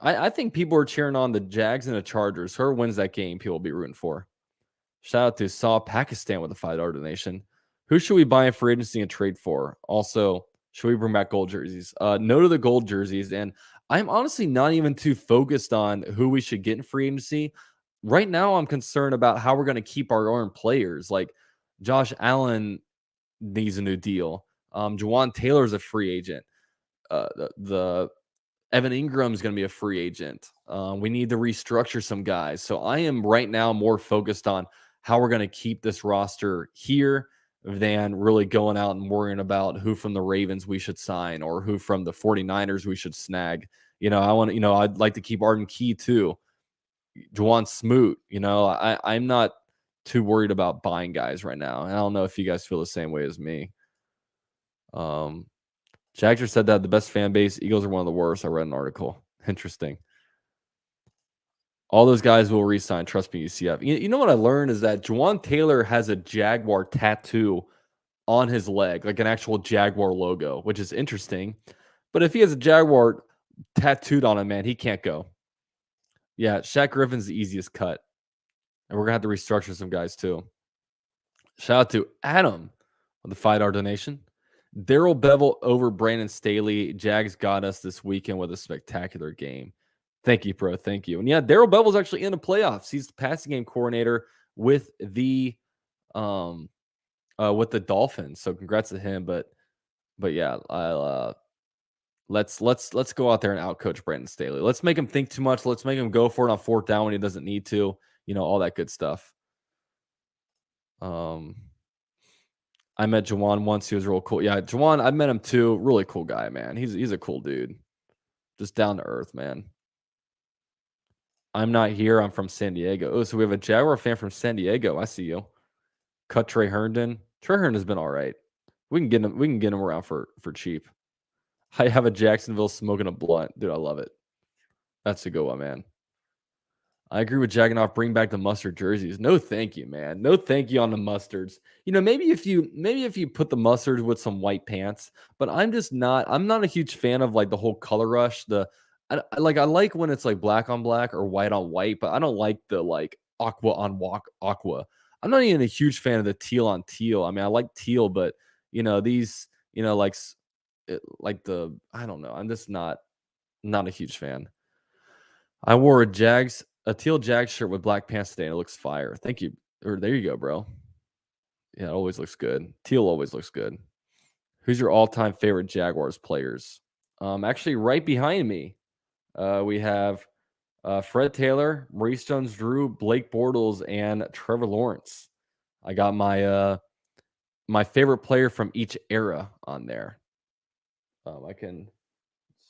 I think people are cheering on the Jags and the Chargers. Whoever wins that game, people will be rooting for. Shout out to Saw Pakistan with a $5 donation. Who should we buy in free agency and trade for? Also, should we bring back gold jerseys? No to the gold jerseys. And I'm honestly not even too focused on who we should get in free agency. Right now, I'm concerned about how we're going to keep our own players. Like Josh Allen needs a new deal. Jawan Taylor's a free agent. The Evan Ingram is going to be a free agent. We need to restructure some guys. So I am right now more focused on how we're going to keep this roster here than really going out and worrying about who from the Ravens we should sign or who from the 49ers we should snag. I'd like to keep Arden Key too. Juwan Smoot, I'm not too worried about buying guys right now. I don't know if you guys feel the same way as me. Um, Jagger said that the best fan base, Eagles are one of the worst. I read an article. Interesting. All those guys will resign. Trust me, UCF. You know what I learned is that Juwan Taylor has a Jaguar tattoo on his leg, like an actual Jaguar logo, which is interesting. But if he has a Jaguar tattooed on him, man, he can't go. Yeah, Shaq Griffin's the easiest cut. And we're going to have to restructure some guys too. Shout out to Adam with the $5 donation. Daryl Bevel over Brandon Staley. Jags got us this weekend with a spectacular game. Thank you, bro. Thank you. And yeah, Daryl Bevel's actually in the playoffs. He's the passing game coordinator with the Dolphins. So congrats to him. But yeah, let's go out there and outcoach Brandon Staley. Let's make him think too much. Let's make him go for it on 4th down when he doesn't need to. All that good stuff. I met Jawan once. He was real cool. Yeah, Jawan, I met him too. Really cool guy, man. He's a cool dude. Just down to earth, man. I'm not here. I'm from San Diego. Oh, so we have a Jaguar fan from San Diego. I see you. Cut Trey Herndon. Trey Herndon's been all right. We can get him. We can get him around for cheap. I have a Jacksonville smoking a blunt, dude. I love it. That's a good one, man. I agree with Jagganoff. Bring back the mustard jerseys. No, thank you, man. No, thank you on the mustards. Maybe if you put the mustard with some white pants, but I'm just not. I'm not a huge fan of like the whole color rush. I like when it's like black on black or white on white, but I don't like the like aqua on aqua. I'm not even a huge fan of the teal on teal. I mean, I like teal, but these like the I don't know. I'm just not a huge fan. I wore a teal Jags shirt with black pants today, and it looks fire. Thank you. Or there you go, bro. Yeah, it always looks good. Teal always looks good. Who's your all-time favorite Jaguars players? Actually, right behind me, we have Fred Taylor, Maurice Jones-Drew, Blake Bortles, and Trevor Lawrence. I got my favorite player from each era on there. I can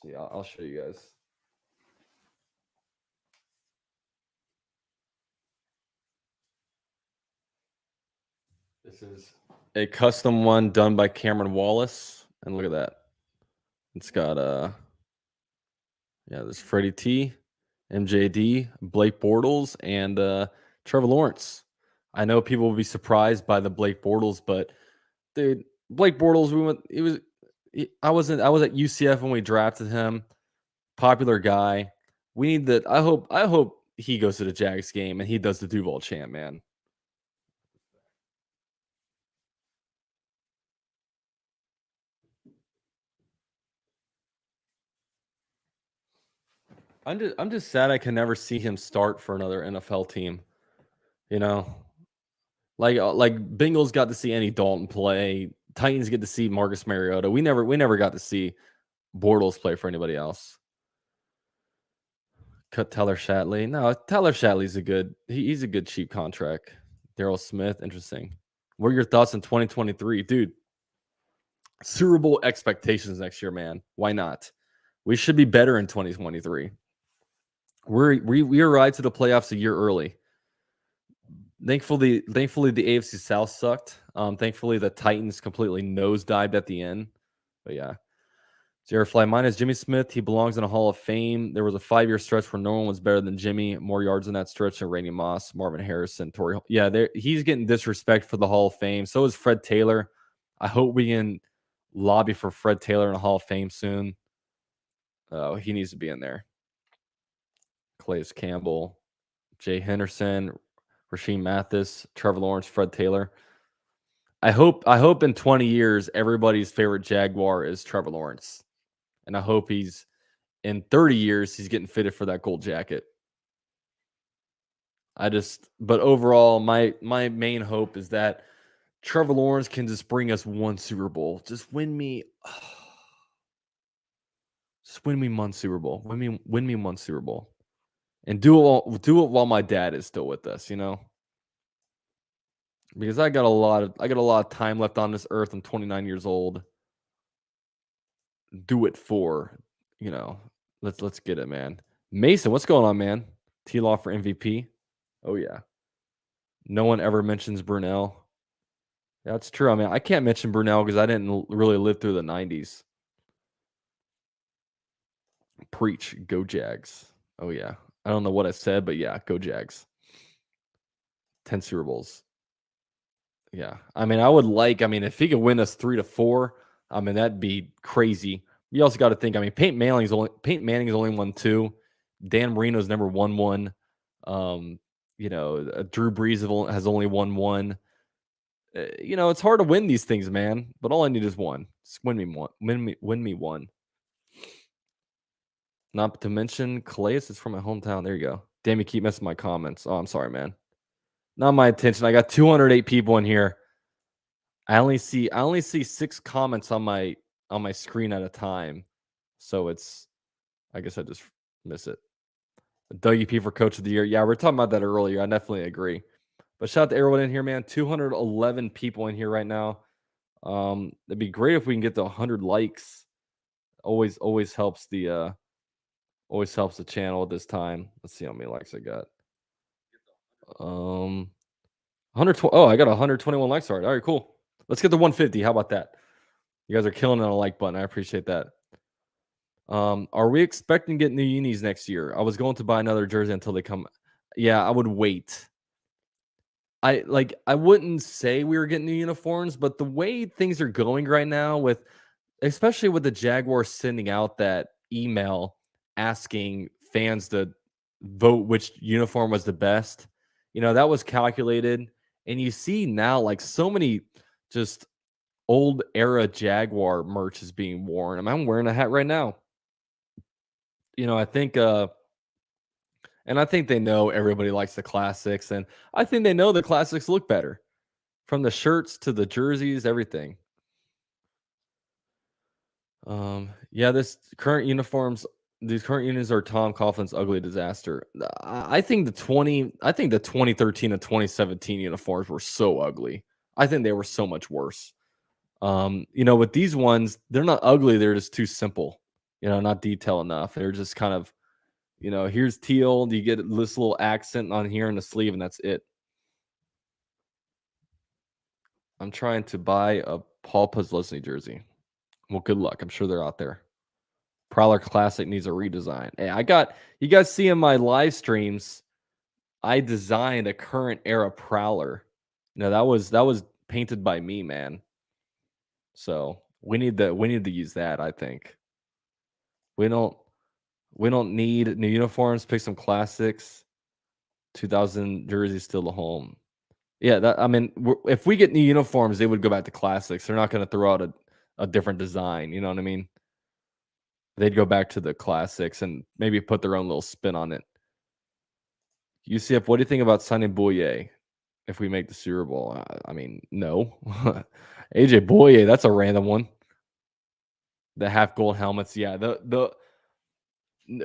see. I'll show you guys. This is a custom one done by Cameron Wallace. And look at that. It's got yeah, there's Freddie T, MJD, Blake Bortles, and Trevor Lawrence. I know people will be surprised by the Blake Bortles, but dude, Blake Bortles, we went. It was. I was at UCF when we drafted him. Popular guy. We need that. I hope he goes to the Jags game and he does the Duval chant, man. I'm just sad I can never see him start for another NFL team. You know, like Bengals got to see Andy Dalton play. Titans get to see Marcus Mariota. We never got to see Bortles play for anybody else. Cut Tyler Shatley. No, Tyler Shatley's he's a good cheap contract. Daryl Smith, interesting. What are your thoughts in 2023? Dude, Super Bowl expectations next year, man. Why not? We should be better in 2023. We arrived to the playoffs a year early. Thankfully the AFC South sucked. Thankfully the Titans completely nosedived at the end. But yeah. Jared Fly, mine is Jimmy Smith. He belongs in a Hall of Fame. There was a 5-year stretch where no one was better than Jimmy. More yards in that stretch than Randy Moss, Marvin Harrison, Torrey. Yeah, he's getting disrespect for the Hall of Fame. So is Fred Taylor. I hope we can lobby for Fred Taylor in a Hall of Fame soon. Oh, he needs to be in there. Calais Campbell, Jay Henderson, Rasheem Mathis, Trevor Lawrence, Fred Taylor. I hope in 20 years everybody's favorite Jaguar is Trevor Lawrence. And I hope he's in 30 years he's getting fitted for that gold jacket. But overall, my main hope is that Trevor Lawrence can just bring us one Super Bowl. Just win me just win me one Super Bowl. Win me one Super Bowl. And do it while my dad is still with us, you know? Because I got a lot of time left on this earth. I'm 29 years old. Do it for, you know, let's get it, man. Mason, what's going on, man? T-Law for MVP. Oh yeah. No one ever mentions Brunell. Yeah, that's true. I mean, I can't mention Brunell because I didn't really live through the 90s. Preach. Go Jags. Oh yeah. I don't know what I said, but yeah, go Jags. 10 Super Bowls. Yeah. I mean, if he could win us 3 to 4, I mean, that'd be crazy. You also got to think, I mean, Peyton Manning's only won 2. Dan Marino's never won 1. Drew Brees has only won 1. It's hard to win these things, man. But all I need is one. Just win me one. Win me one. Not to mention, Calais is from my hometown. There you go. Damn, you keep messing my comments. Oh, I'm sorry, man. Not my attention. I got 208 people in here. I only see 6 comments on my screen at a time. So I guess I just miss it. WP for Coach of the Year. Yeah, we are talking about that earlier. I definitely agree. But shout out to everyone in here, man. 211 people in here right now. It'd be great if we can get to 100 likes. Always helps the channel at this time. Let's see how many likes I got. 120. Oh, I got 121 likes already. All right, cool. Let's get to 150. How about that? You guys are killing on a like button. I appreciate that. Are we expecting to get new unis next year? I was going to buy another jersey until they come. Yeah, I would wait. I wouldn't say we were getting new uniforms, but the way things are going right now especially with the Jaguars sending out that email asking fans to vote which uniform was the best, that was calculated. And you see now, like, so many just old era Jaguar merch is being worn. I'm wearing a hat right now. I think and I think they know everybody likes the classics, and I think they know the classics look better. From the shirts to the jerseys, everything. Yeah, these current unions are Tom Coughlin's ugly disaster. I think the 2013 and 2017 uniforms were so ugly. I think they were so much worse. With these ones, they're not ugly, they're just too simple. Not detail enough. They're just kind of, here's teal, you get this little accent on here in the sleeve, and that's it. I'm trying to buy a Paul Posluszny jersey. Well, good luck. I'm sure they're out there. Prowler Classic needs a redesign. Hey, you guys see in my live streams, I designed a current era Prowler. That was painted by me, man. So we need to use that, I think. We don't we don't need new uniforms, pick some classics. 2000 jerseys still the home. Yeah, I mean, if we get new uniforms, they would go back to classics. They're not going to throw out a different design. You know what I mean? They'd go back to the classics and maybe put their own little spin on it. UCF, what do you think about signing Boye if we make the Super Bowl? I mean, no. AJ Boye, that's a random one. The half gold helmets, yeah.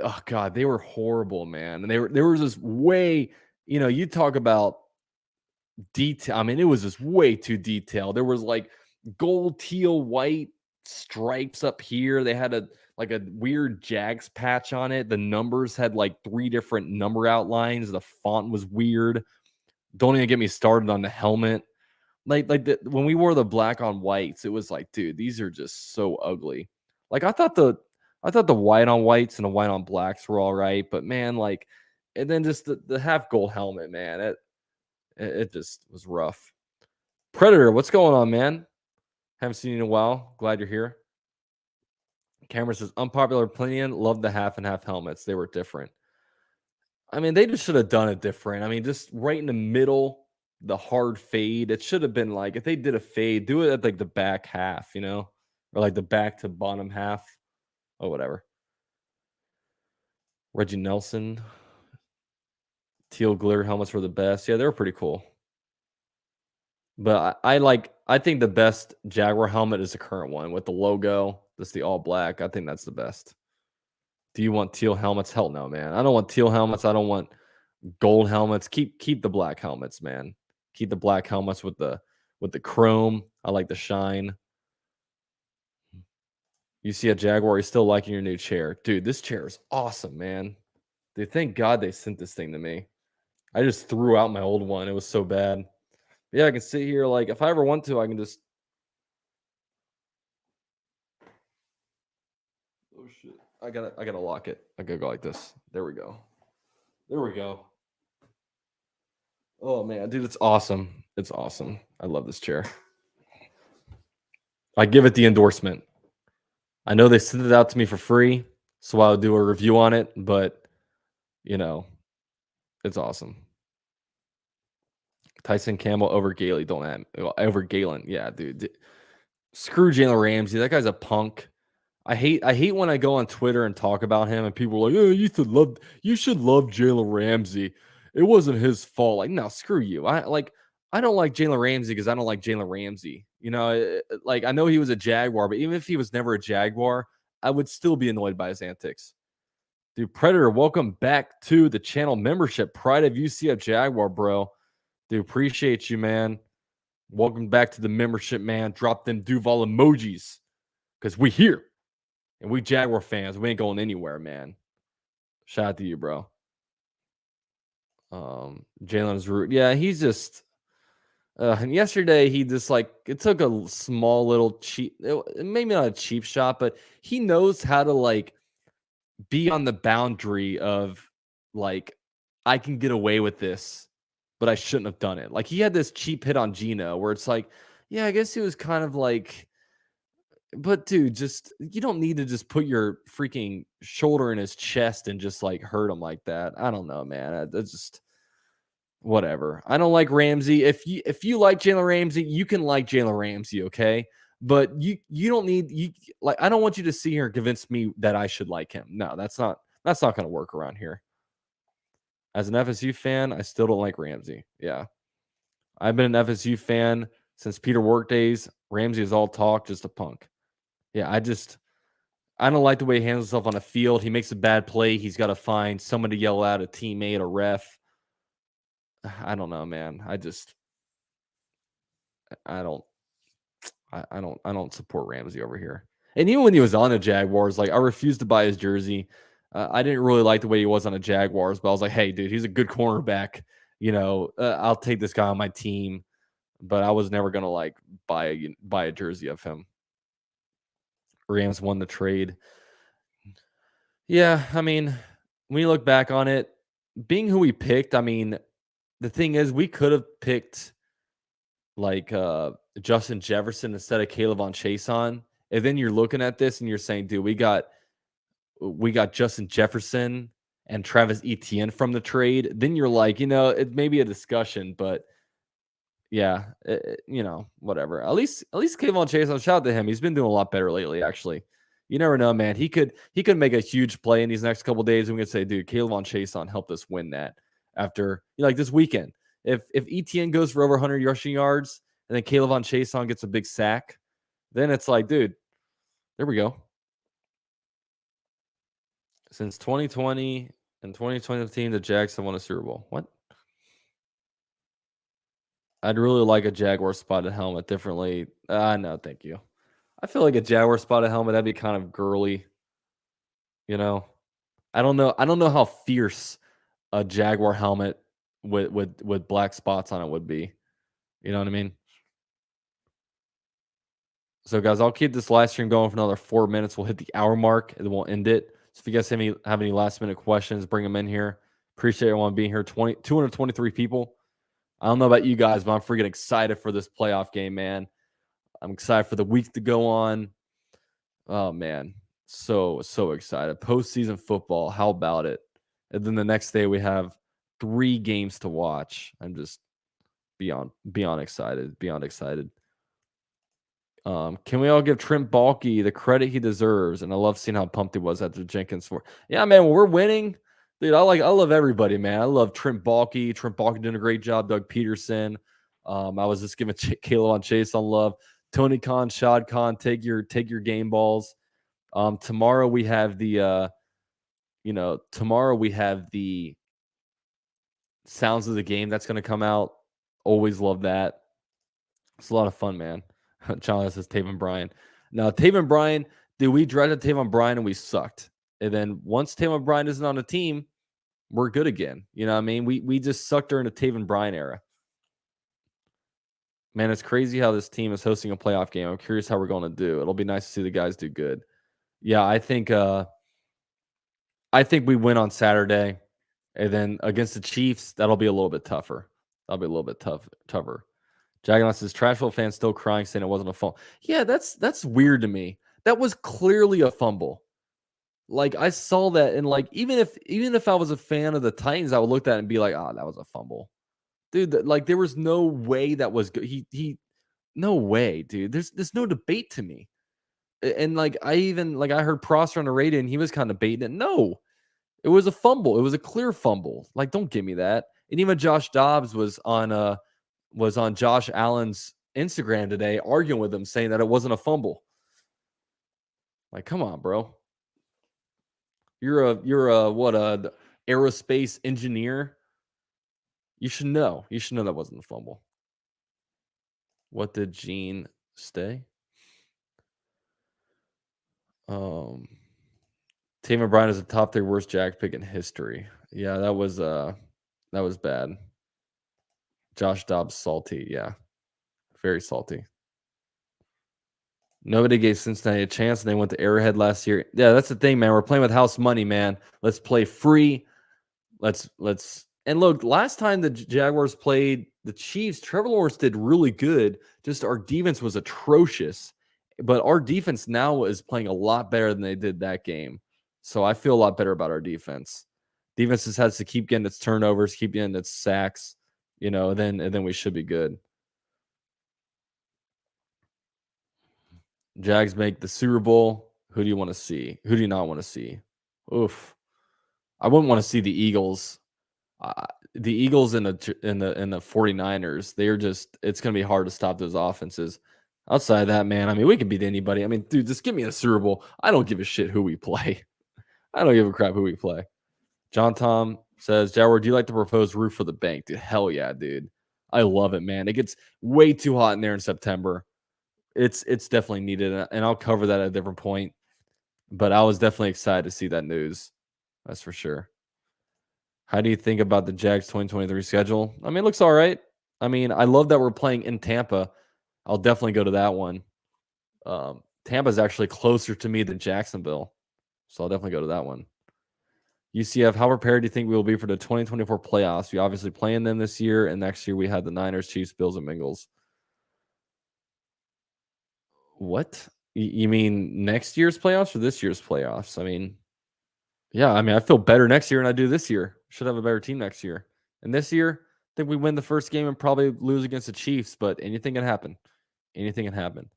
Oh god, they were horrible, man. And there was this way, you talk about detail. I mean, it was just way too detailed. There was like gold, teal, white stripes up here. They had a weird Jags patch on it. The numbers had like 3 different number outlines. The font was weird. Don't even get me started on the helmet. When we wore the black on whites, it was like, dude, these are just so ugly. Like I thought the white on whites and the white on blacks were all right, but man, like, and then just the half gold helmet, man, it just was rough. Predator, what's going on, man? Haven't seen you in a while. Glad you're here. Cameron says unpopular opinion. Love the half and half helmets. They were different. I mean, they just should have done it different. I mean, just right in the middle, the hard fade. It should have been like if they did a fade, do it at like the back half, or like the back to bottom half, or whatever. Reggie Nelson, teal glitter helmets were the best. Yeah, they were pretty cool. But I think the best Jaguar helmet is the current one with the logo. That's the all black. I think that's the best. Do you want teal helmets? Hell no, man. I don't want teal helmets. I don't want gold helmets. Keep the black helmets, man. Keep the black helmets with the chrome. I like the shine. You see a Jaguar, you're still liking your new chair. Dude, this chair is awesome, man. Dude, thank God they sent this thing to me. I just threw out my old one. It was so bad. Yeah, I can sit here. Like, if I ever want to, I can just. Oh shit! I gotta lock it. I gotta go like this. There we go. There we go. Oh man, dude, it's awesome. It's awesome. I love this chair. I give it the endorsement. I know they sent it out to me for free, so I'll do a review on it. But it's awesome. Tyson Campbell over Gailey. Don't add over Galen. Yeah, dude. Screw Jalen Ramsey. That guy's a punk. I hate when I go on Twitter and talk about him and people are like, "Oh, you should love Jalen Ramsey. It wasn't his fault." Like, no, screw you. I don't like Jalen Ramsey because I don't like Jalen Ramsey. Like I know he was a Jaguar, but even if he was never a Jaguar, I would still be annoyed by his antics. Dude, Predator, welcome back to the channel membership. Pride of UCF Jaguar, bro. Dude, appreciate you, man. Welcome back to the membership, man. Drop them Duval emojis because we here. And we Jaguar fans, we ain't going anywhere, man. Shout out to you, bro. Jalen's root. Yeah, he's just and yesterday he just it took a small little cheap, maybe not a cheap shot, but he knows how to be on the boundary of I can get away with this, but I shouldn't have done it. Like he had this cheap hit on Gino where it's like, yeah, I guess he was kind of but dude, just you don't need to just put your freaking shoulder in his chest and just hurt him like that. I don't know, man. That's just whatever. I don't like Ramsey. If you like Jalen Ramsey, you can like Jalen Ramsey, okay? But you don't need I don't want you to sit here and convince me that I should like him. No, that's not gonna work around here. As an FSU fan, I still don't like Ramsey. Yeah. I've been an FSU fan since Peter Workdays. Ramsey is all talk, just a punk. Yeah, I don't like the way he handles himself on the field. He makes a bad play. He's got to find someone to yell at, a teammate, a ref. I don't know, man. I don't support Ramsey over here. And even when he was on the Jaguars, I refused to buy his jersey. I didn't really like the way he was on the Jaguars, but I was like, hey, dude, he's a good cornerback. I'll take this guy on my team. But I was never gonna buy a jersey of him. Rams won the trade. Yeah, I mean, when you look back on it, being who we picked, I mean, the thing is we could have picked like Justin Jefferson instead of Caleb on Chase on. And then you're looking at this and you're saying, dude, we got Justin Jefferson and Travis Etienne from the trade. Then you're like, it may be a discussion, but yeah, whatever. At least Kayvon Chase, I'll shout out to him. He's been doing a lot better lately, actually. You never know, man. He could make a huge play in these next couple days, and we could say, dude, Kayvon Chase on helped us win that after like this weekend. If ETN goes for over 100 rushing yards and then Kayvon Chase on gets a big sack, then it's like, dude, there we go. Since 2020 and 2015, the Jags have won a Super Bowl. What? I'd really like a Jaguar spotted helmet differently. No, thank you. I feel like a Jaguar spotted helmet, that'd be kind of girly, you know? I don't know how fierce a Jaguar helmet with black spots on it would be. You know what I mean? So guys, I'll keep this live stream going for another 4 minutes. We'll hit the hour mark and then we'll end it. So if you guys have any last minute questions, bring them in here. Appreciate everyone being here. 223 people. I don't know about you guys, but I'm freaking excited for this playoff game, man. I'm excited for the week to go on. Oh man, so excited. Postseason football, how about it? And then the next day we have 3 games to watch. I'm just beyond excited. Beyond excited. Can we all give Trent Baalke the credit he deserves? And I love seeing how pumped he was after Jenkins for. Yeah, man, when we're winning, dude. I love everybody, man. I love Trent Baalke. Trent Baalke doing a great job. Doug Peterson. I was just giving Caleb on Chase on love. Tony Khan, Shad Khan, take your game balls. Tomorrow we have the sounds of the game that's going to come out. Always love that. It's a lot of fun, man. John says Taven Bryan. Now, Taven Bryan, dude, we dreaded Taven Bryan and we sucked. And then once Taven Bryan isn't on the team, we're good again. You know what I mean? We just sucked during the Taven Bryan era. Man, it's crazy how this team is hosting a playoff game. I'm curious how we're going to do. It'll be nice to see the guys do good. Yeah, I think we win on Saturday, and then against the Chiefs, that'll be a little bit tougher. That'll be a little bit tougher. Jaguars says Trashville fans still crying saying it wasn't a fumble. Yeah, that's weird to me. That was clearly a fumble. Like I saw that, and like even if I was a fan of the Titans, I would look at it and be like, that was a fumble, dude. Like there was no way that was good. He no way, dude. There's no debate to me. And like I heard Prosser on the radio, and he was kind of baiting it. No, it was a fumble. It was a clear fumble. Like, don't give me that. And even Josh Dobbs was on Josh Allen's Instagram today arguing with him, saying that it wasn't a fumble. Like, come on, bro. You're a what a aerospace engineer. You should know. You should know that wasn't a fumble. What did Gene stay? Taven Bryan is the top 3 worst Jack pick in history. Yeah, that was bad. Josh Dobbs salty. Yeah. Very salty. Nobody gave Cincinnati a chance, and they went to Arrowhead last year. Yeah, that's the thing, man. We're playing with house money, man. Let's play free. Let's and look. Last time the Jaguars played the Chiefs, Trevor Lawrence did really good. Just our defense was atrocious, but our defense now is playing a lot better than they did that game. So I feel a lot better about our defense. Defense just has to keep getting its turnovers, keep getting its sacks, and then we should be good. Jags make the Super Bowl. Who do you want to see? Who do you not want to see? Oof. I wouldn't want to see the Eagles. The Eagles and the 49ers, they're just it's going to be hard to stop those offenses. Outside of that, man, I mean, we can beat anybody. I mean, dude, just give me a Super Bowl. I don't give a shit who we play. I don't give a crap who we play. John Tom says, Jaguar, do you like the proposed roof for the bank? Dude, hell yeah, dude. I love it, man. It gets way too hot in there in September. It's definitely needed, and I'll cover that at a different point. But I was definitely excited to see that news. That's for sure. How do you think about the Jags 2023 schedule? I mean, it looks all right. I mean, I love that we're playing in Tampa. I'll definitely go to that one. Tampa's actually closer to me than Jacksonville, so I'll definitely go to that one. UCF, how prepared do you think we will be for the 2024 playoffs? We obviously playing them this year, and next year we had the Niners, Chiefs, Bills, and Bengals. What? You mean next year's playoffs or this year's playoffs? I mean, yeah, I mean, I feel better next year than I do this year. Should have a better team next year. And this year, I think we win the first game and probably lose against the Chiefs, but anything can happen. Anything can happen.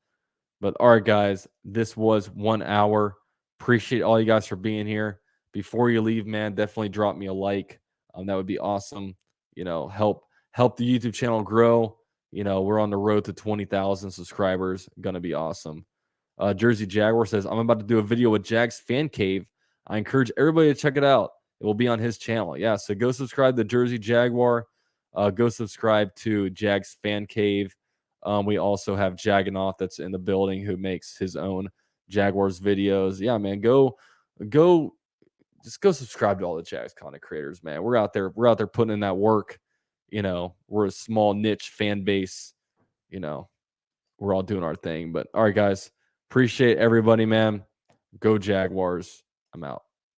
But all right, guys, this was 1 hour. Appreciate all you guys for being here. Before you leave, man, definitely drop me a like. That would be awesome. Help the YouTube channel grow. We're on the road to 20,000 subscribers. Gonna be awesome. Jersey Jaguar says, I'm about to do a video with Jag's Fan Cave. I encourage everybody to check it out. It will be on his channel. Yeah, so go subscribe to Jersey Jaguar. Go subscribe to Jag's Fan Cave. We also have Jagganoff that's in the building who makes his own Jaguars videos. Yeah, man, just go subscribe to all the Jags content creators, man. We're out there putting in that work. We're a small niche fan base. We're all doing our thing. But all right, guys, appreciate everybody, man. Go Jaguars. I'm out.